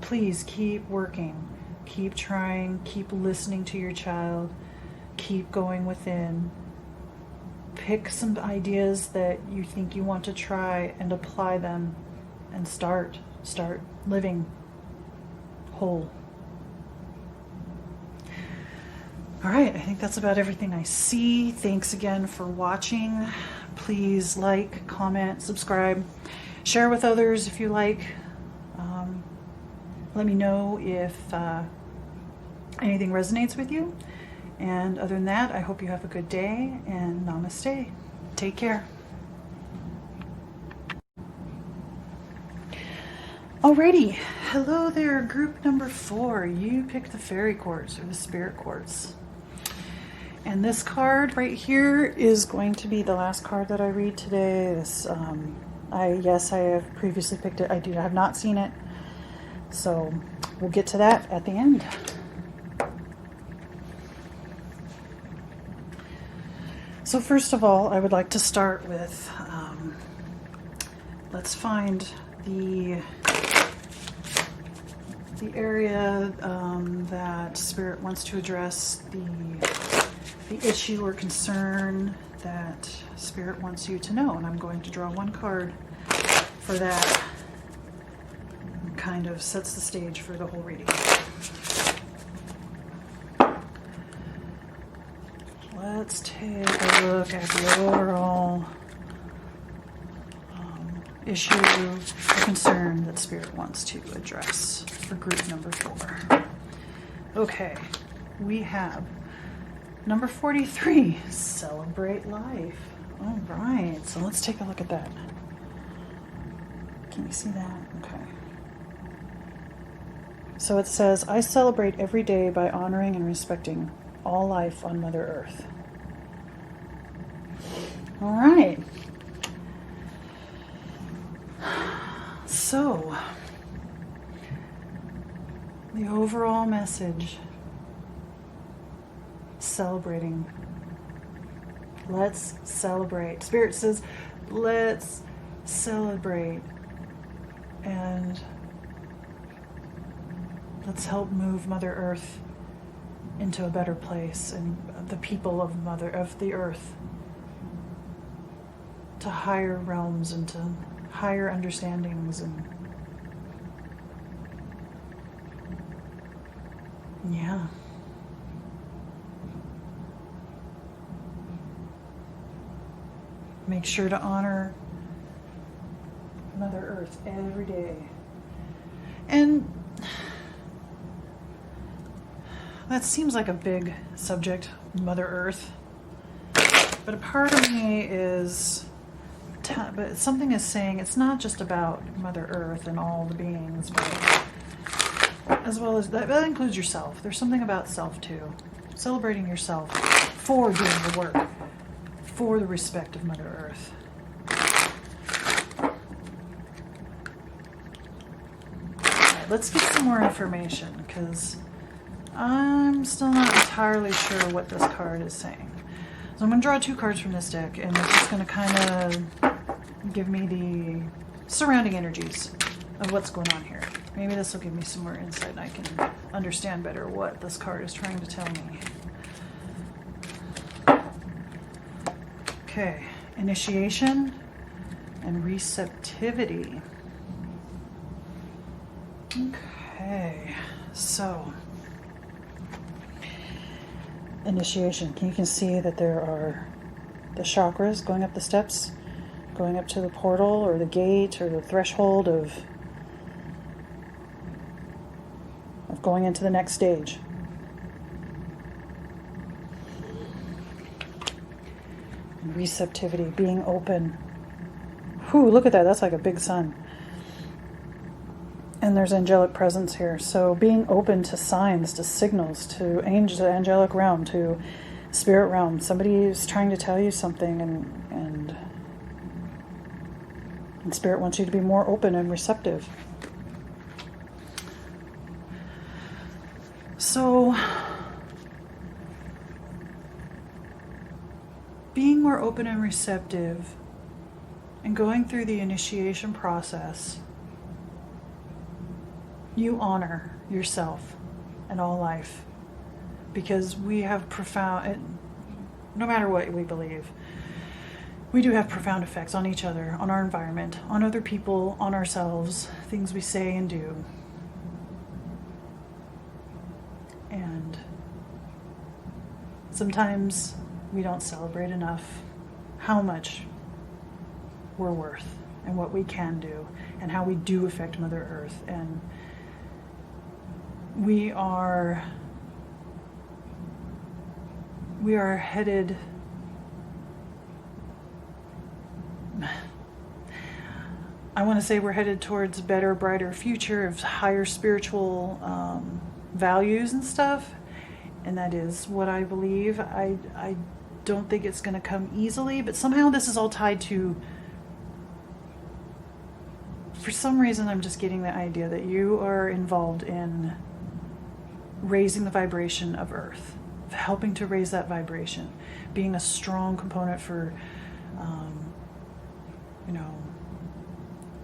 please keep working. Keep trying, keep listening to your child, keep going within. Pick some ideas that you think you want to try and apply them, and start living whole. All right, I think that's about everything I see. Thanks again for watching. Please like, comment, subscribe, share with others if you like. Let me know if anything resonates with you. And other than that, I hope you have a good day, and namaste. Take care. Alrighty, hello there, group number 4. You picked the fairy quartz or the spirit quartz. And this card right here is going to be the last card that I read today. This, yes, I have previously picked it. I have not seen it. So we'll get to that at the end. So first of all, I would like to start with, let's find the area that Spirit wants to address, the issue or concern that Spirit wants you to know. And I'm going to draw one card for that. It kind of sets the stage for the whole reading. Let's take a look at the overall issue or concern that Spirit wants to address for group number 4. Okay, we have number 43, celebrate life. All right, so let's take a look at that. Can you see that? Okay. So it says, I celebrate every day by honoring and respecting all life on Mother Earth. All right. So, the overall message, celebrating. Let's celebrate. Spirit says, let's celebrate. And let's help move Mother Earth into a better place, and the people of the earth to higher realms and to higher understandings. And yeah, make sure to honor Mother Earth every day. And that seems like a big subject, Mother Earth, but a part of me is but something is saying it's not just about Mother Earth and all the beings, but as well as that includes yourself. There's something about self too. Celebrating yourself for doing the work, for the respect of Mother Earth. Alright, let's get some more information, because I'm still not entirely sure what this card is saying. So I'm going to draw 2 cards from this deck, and it's just going to kind of give me the surrounding energies of what's going on here. Maybe this will give me some more insight and I can understand better what this card is trying to tell me. Okay, initiation and receptivity. Okay, so initiation. You can see that there are the chakras going up the steps, going up to the portal or the gate or the threshold of going into the next stage. And receptivity, being open. Whew, look at that. That's like a big sun. And there's angelic presence here. So being open to signs, to signals, to angelic realm, to spirit realm. Somebody is trying to tell you something, and Spirit wants you to be more open and receptive. So being more open and receptive and going through the initiation process, you honor yourself and all life, because we have profound, no matter what we believe, we do have profound effects on each other, on our environment, on other people, on ourselves, things we say and do. And sometimes we don't celebrate enough how much we're worth and what we can do and how we do affect Mother Earth. And we are headed, I want to say we're headed towards a better, brighter future of higher spiritual values and stuff. And that is what I believe. I don't think it's going to come easily, but somehow this is all tied to, for some reason I'm just getting the idea that you are involved in raising the vibration of Earth, helping to raise that vibration, being a strong component for,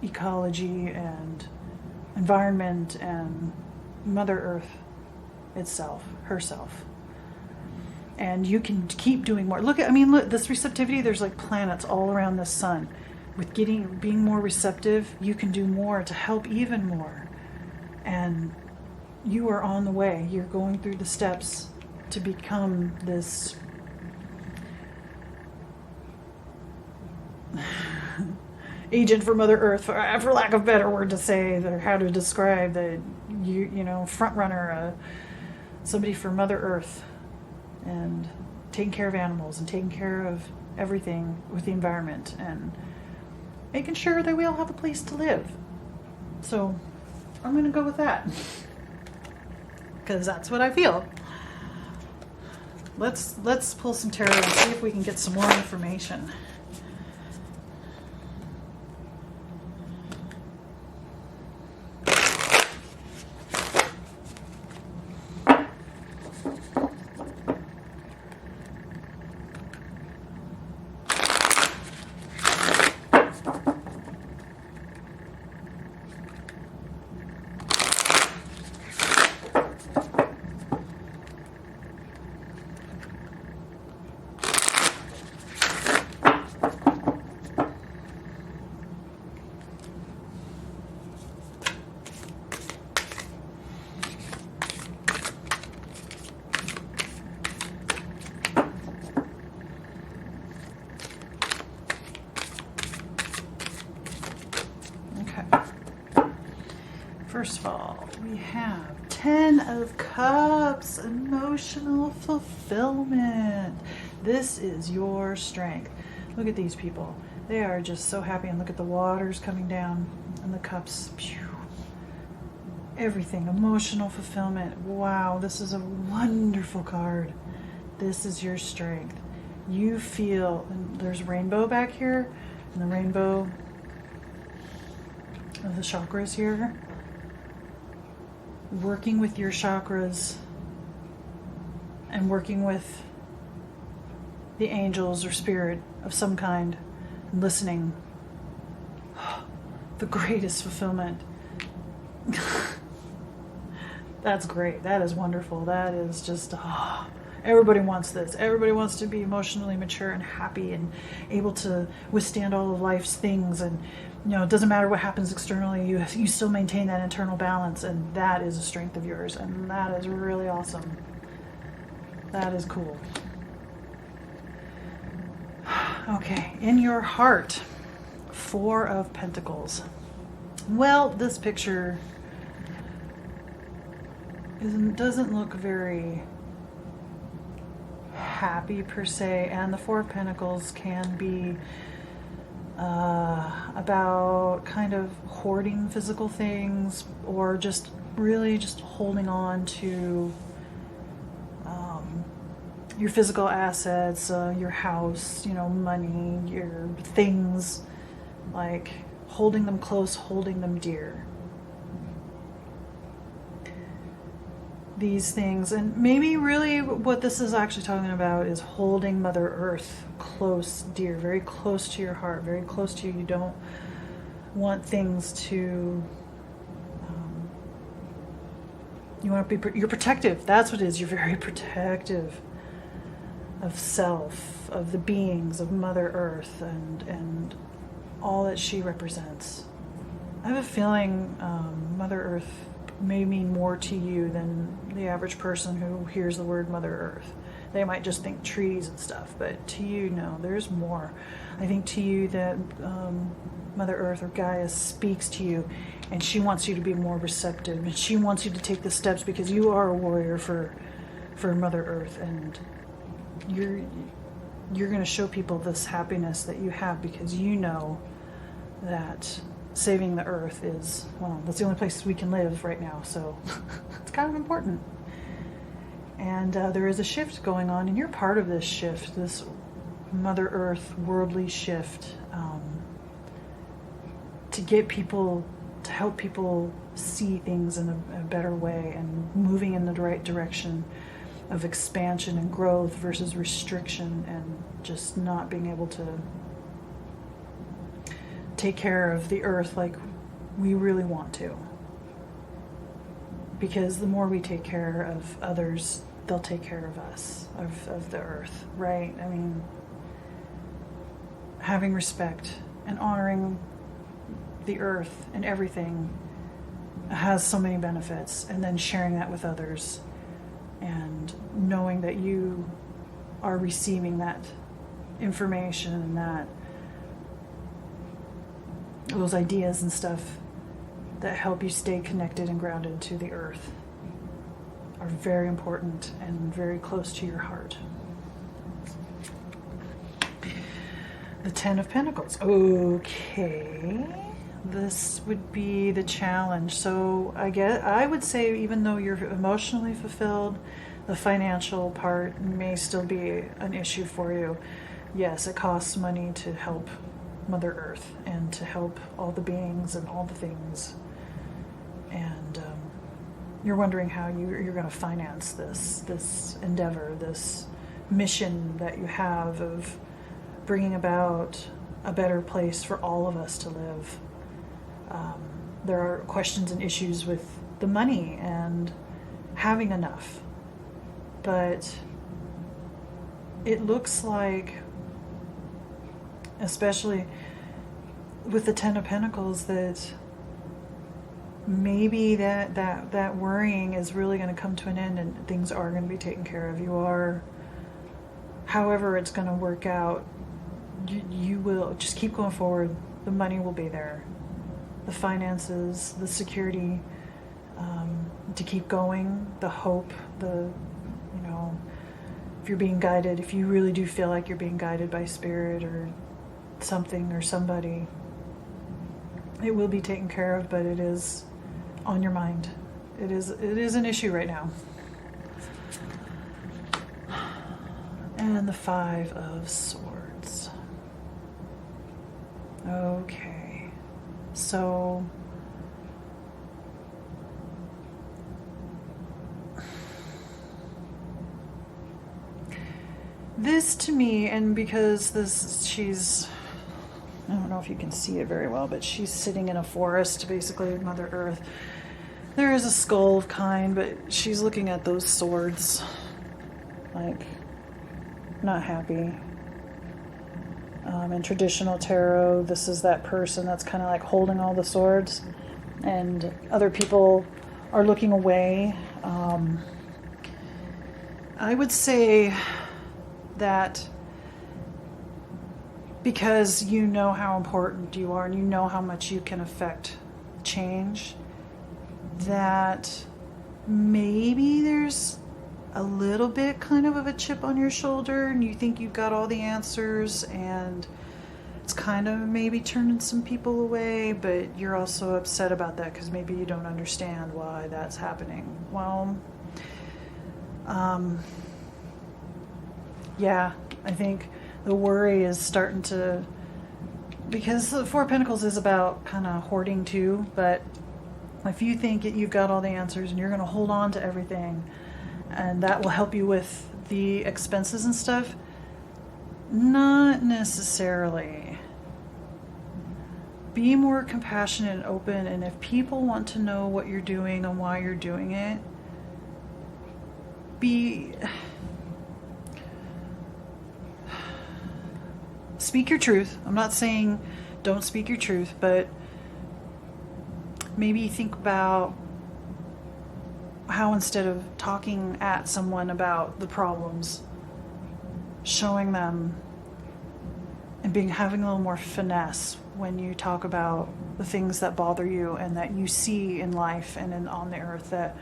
ecology and environment and Mother Earth itself, herself. And you can keep doing more. Look, this receptivity, there's like planets all around the sun. With being more receptive, you can do more to help even more. And you are on the way. You're going through the steps to become this agent for Mother Earth, for lack of a better word to say, or how to describe the, front runner, somebody for Mother Earth, and taking care of animals and taking care of everything with the environment and making sure that we all have a place to live. So I'm going to go with that because that's what I feel. Let's pull some tarot and see if we can get some more information. First of all, we have 10 of Cups, emotional fulfillment. This is your strength. Look at these people. They are just so happy. And look at the waters coming down and the cups. Pew. Everything, emotional fulfillment. Wow, this is a wonderful card. This is your strength. You feel, and there's rainbow back here, and the rainbow of the chakras here. Working with your chakras and working with the angels or spirit of some kind and listening. The greatest fulfillment. That's great. That is wonderful. That is just, everybody wants this. Everybody wants to be emotionally mature and happy and able to withstand all of life's things. And, it doesn't matter what happens externally. You still maintain that internal balance. And that is a strength of yours. And that is really awesome. That is cool. Okay. In your heart, 4 of Pentacles. Well, this picture doesn't look very happy per se, and the 4 of Pentacles can be about kind of hoarding physical things or just really just holding on to your physical assets, your house, money, your things, like holding them close, holding them dear. These things, and maybe really what this is actually talking about is holding Mother Earth close, dear, very close to your heart, very close to you. You don't want things to, you want to be, you're protective. That's what it is. You're very protective of self, of the beings, of Mother Earth, and all that she represents. I have a feeling Mother Earth may mean more to you than the average person who hears the word Mother Earth. They might just think trees and stuff, but to you, no, there's more. I think to you that Mother Earth or Gaia speaks to you, and she wants you to be more receptive, and she wants you to take the steps because you are a warrior for Mother Earth, and you're going to show people this happiness that you have because you know that saving the Earth is, well, that's the only place we can live right now, so it's kind of important. And there is a shift going on, and you're part of this shift, this Mother Earth worldly shift, to get people, to help people see things in a better way and moving in the right direction of expansion and growth versus restriction and just not being able to take care of the Earth like we really want to. Because the more we take care of others, they'll take care of us, of the Earth, right? I mean, having respect and honoring the Earth and everything has so many benefits, and then sharing that with others and knowing that you are receiving that information and that those ideas and stuff that help you stay connected and grounded to the Earth are very important and very close to your heart. The Ten of Pentacles. Okay, this would be the challenge. So I would say, even though you're emotionally fulfilled, the financial part may still be an issue for you. Yes, it costs money to help Mother Earth and to help all the beings and all the things. And you're wondering how you're going to finance this endeavor, this mission that you have of bringing about a better place for all of us to live. There are questions and issues with the money and having enough. But it looks like, especially with the Ten of Pentacles, that maybe that worrying is really going to come to an end and things are going to be taken care of. You are, however it's going to work out, you will just keep going forward. The money will be there. The finances, the security, to keep going, the hope, if you're being guided, if you really do feel like you're being guided by spirit or something or somebody, it will be taken care of, but it is on your mind. It is an issue right now. And the Five of Swords. Okay, so this to me, and because she's, I don't know if you can see it very well, but she's sitting in a forest, basically, Mother Earth. There is a skull of kind, but she's looking at those swords, like, not happy. In traditional tarot, this is that person that's kind of like holding all the swords, and other people are looking away. I would say that because you know how important you are and you know how much you can affect change, that maybe there's a little bit kind of a chip on your shoulder and you think you've got all the answers, and it's kind of maybe turning some people away, but you're also upset about that because maybe you don't understand why that's happening. Well, yeah, I think the worry is starting to, because the Four of Pentacles is about kind of hoarding too, but if you think that you've got all the answers and you're going to hold on to everything, and that will help you with the expenses and stuff, not necessarily. Be more compassionate and open, and if people want to know what you're doing and why you're doing it, speak your truth. I'm not saying don't speak your truth, but maybe think about how, instead of talking at someone about the problems, showing them and having a little more finesse when you talk about the things that bother you and that you see in life and on the earth that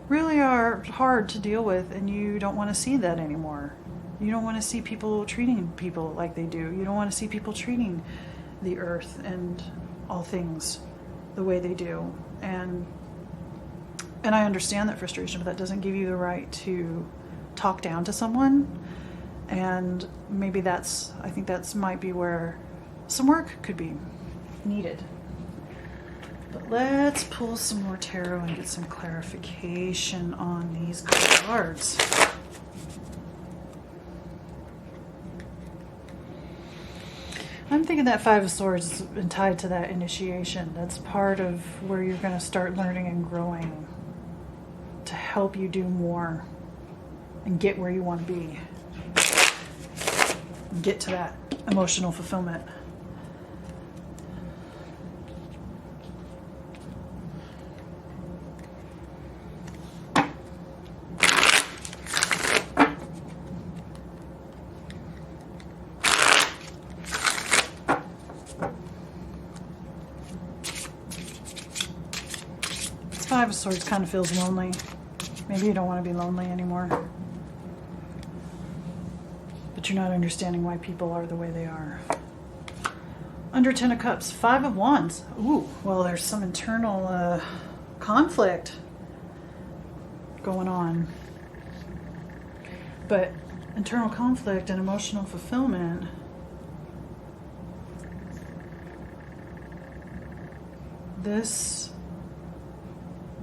really are hard to deal with, and you don't want to see that anymore. You don't want to see people treating people like they do. You don't want to see people treating the earth and all things the way they do. And I understand that frustration, but that doesn't give you the right to talk down to someone. And maybe I think that's might be where some work could be needed. But let's pull some more tarot and get some clarification on these cards. I'm thinking that Five of Swords has been tied to that initiation. That's part of where you're going to start learning and growing to help you do more and get where you want to be. Get to that emotional fulfillment. This Five of Swords kind of feels lonely. Maybe you don't want to be lonely anymore. But you're not understanding why people are the way they are. Under 10 of Cups, Five of Wands. Ooh, well, there's some internal conflict going on. But internal conflict and emotional fulfillment. This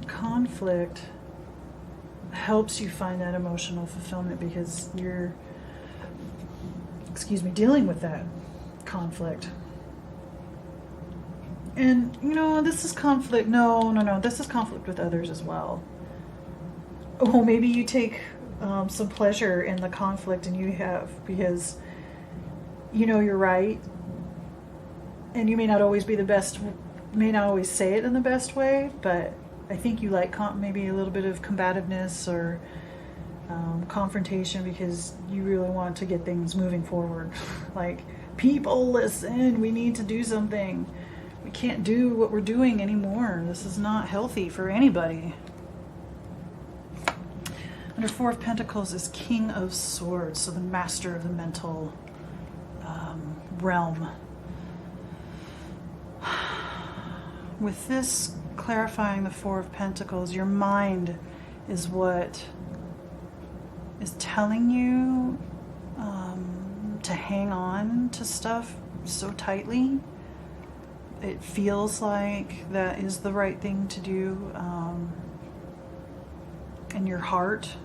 conflict helps you find that emotional fulfillment because you're dealing with that conflict. And, this is conflict. No. This is conflict with others as well. Oh, maybe you take some pleasure in the conflict, and you have, because you're right. And you may not always be the best, may not always say it in the best way, but I think you like maybe a little bit of combativeness or confrontation because you really want to get things moving forward. Like, people, listen, we need to do something. We can't do what we're doing anymore. This is not healthy for anybody. Under Four of Pentacles is King of Swords, so the master of the mental realm. With this clarifying the Four of Pentacles, your mind is what is telling you to hang on to stuff so tightly. It feels like that is the right thing to do. And your heart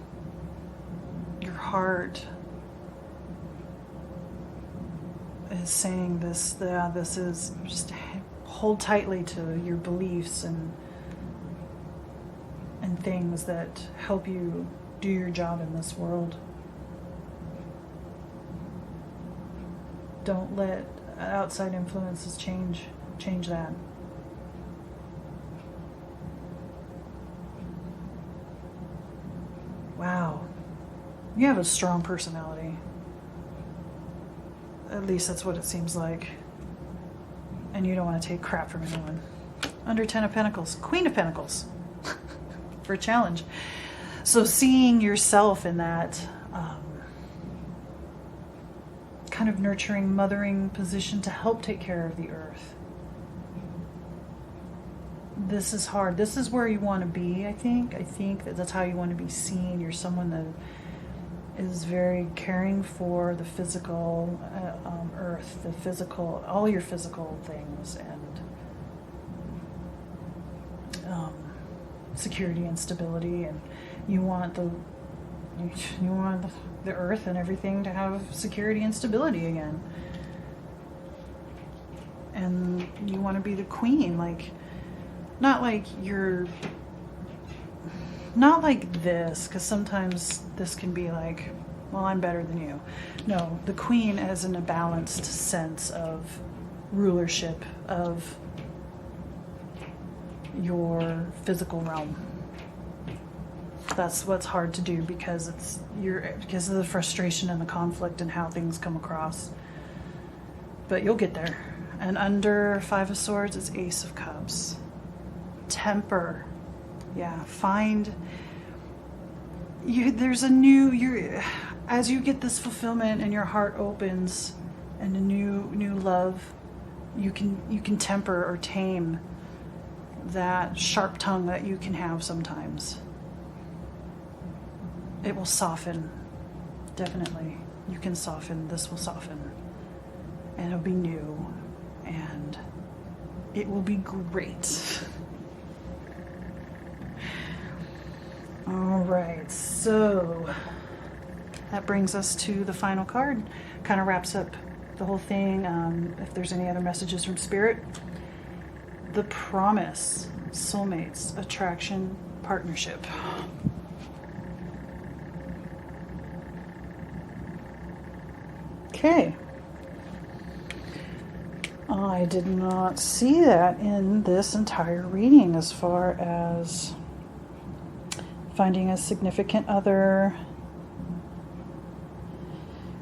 is saying this is just hold tightly to your beliefs and things that help you do your job in this world. Don't let outside influences change that. Wow. You have a strong personality. At least that's what it seems like. And you don't want to take crap from anyone. Under 10 of Pentacles, Queen of Pentacles. For a challenge. So seeing yourself in that kind of nurturing, mothering position to help take care of the earth. This is hard. This is where you want to be, I think. I think that's how you want to be seen. You're someone that is very caring for the physical earth, the physical, all your physical things, and security and stability, and you want the earth and everything to have security and stability again. And you want to be the queen, not like this, because sometimes this can be like, well, I'm better than you. No, the queen as in a balanced sense of rulership of your physical realm. that's what's hard to do because because of the frustration and the conflict and how things come across. But you'll get there. And under Five of Swords is Ace of Cups. Temper. Yeah, as you get this fulfillment and your heart opens and a new love, you can temper or tame that sharp tongue that you can have sometimes. It will soften, definitely. You can soften, this will soften. And it'll be new, and it will be great. All right, so that brings us to the final card. Kind of wraps up the whole thing. If there's any other messages from Spirit, the promise, soulmates, attraction, partnership. Okay. I did not see that in this entire reading as far as finding a significant other.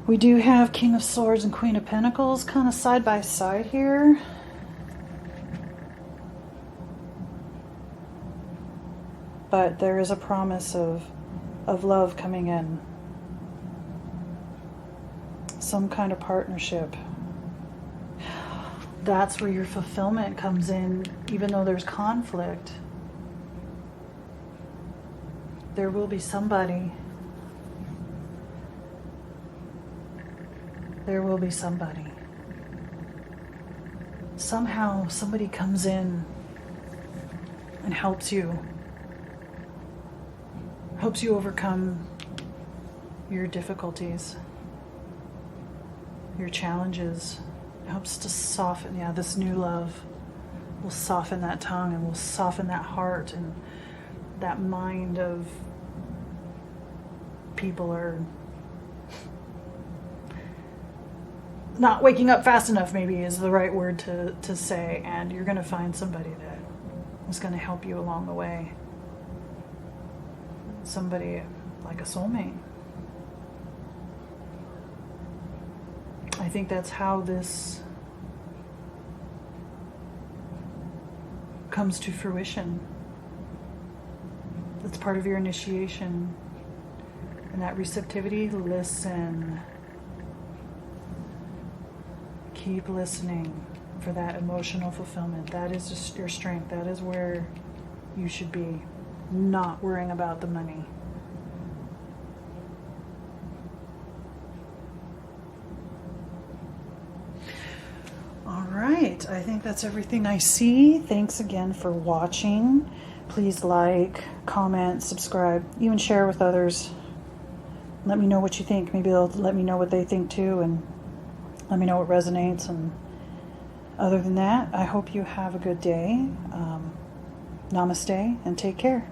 We do have King of Swords and Queen of Pentacles kind of side by side here. But there is a promise of love coming in. Some kind of partnership. That's where your fulfillment comes in, even though there's conflict. There will be somebody. There will be somebody. Somehow somebody comes in and helps you overcome your difficulties, your challenges. It helps to soften, this new love will soften that tongue and will soften that heart and that mind of people are not waking up fast enough, maybe is the right word to say, and you're going to find somebody that is going to help you along the way. Somebody like a soulmate. I think that's how this comes to fruition. That's part of your initiation. And that receptivity, listen. Keep listening for that emotional fulfillment. That is just your strength. That is where you should be, not worrying about the money. All right, I think that's everything I see. Thanks again for watching. Please like, comment, subscribe, even share with others. Let me know what you think. Maybe they'll let me know what they think too, and let me know what resonates. And other than that, I hope you have a good day. Namaste and take care.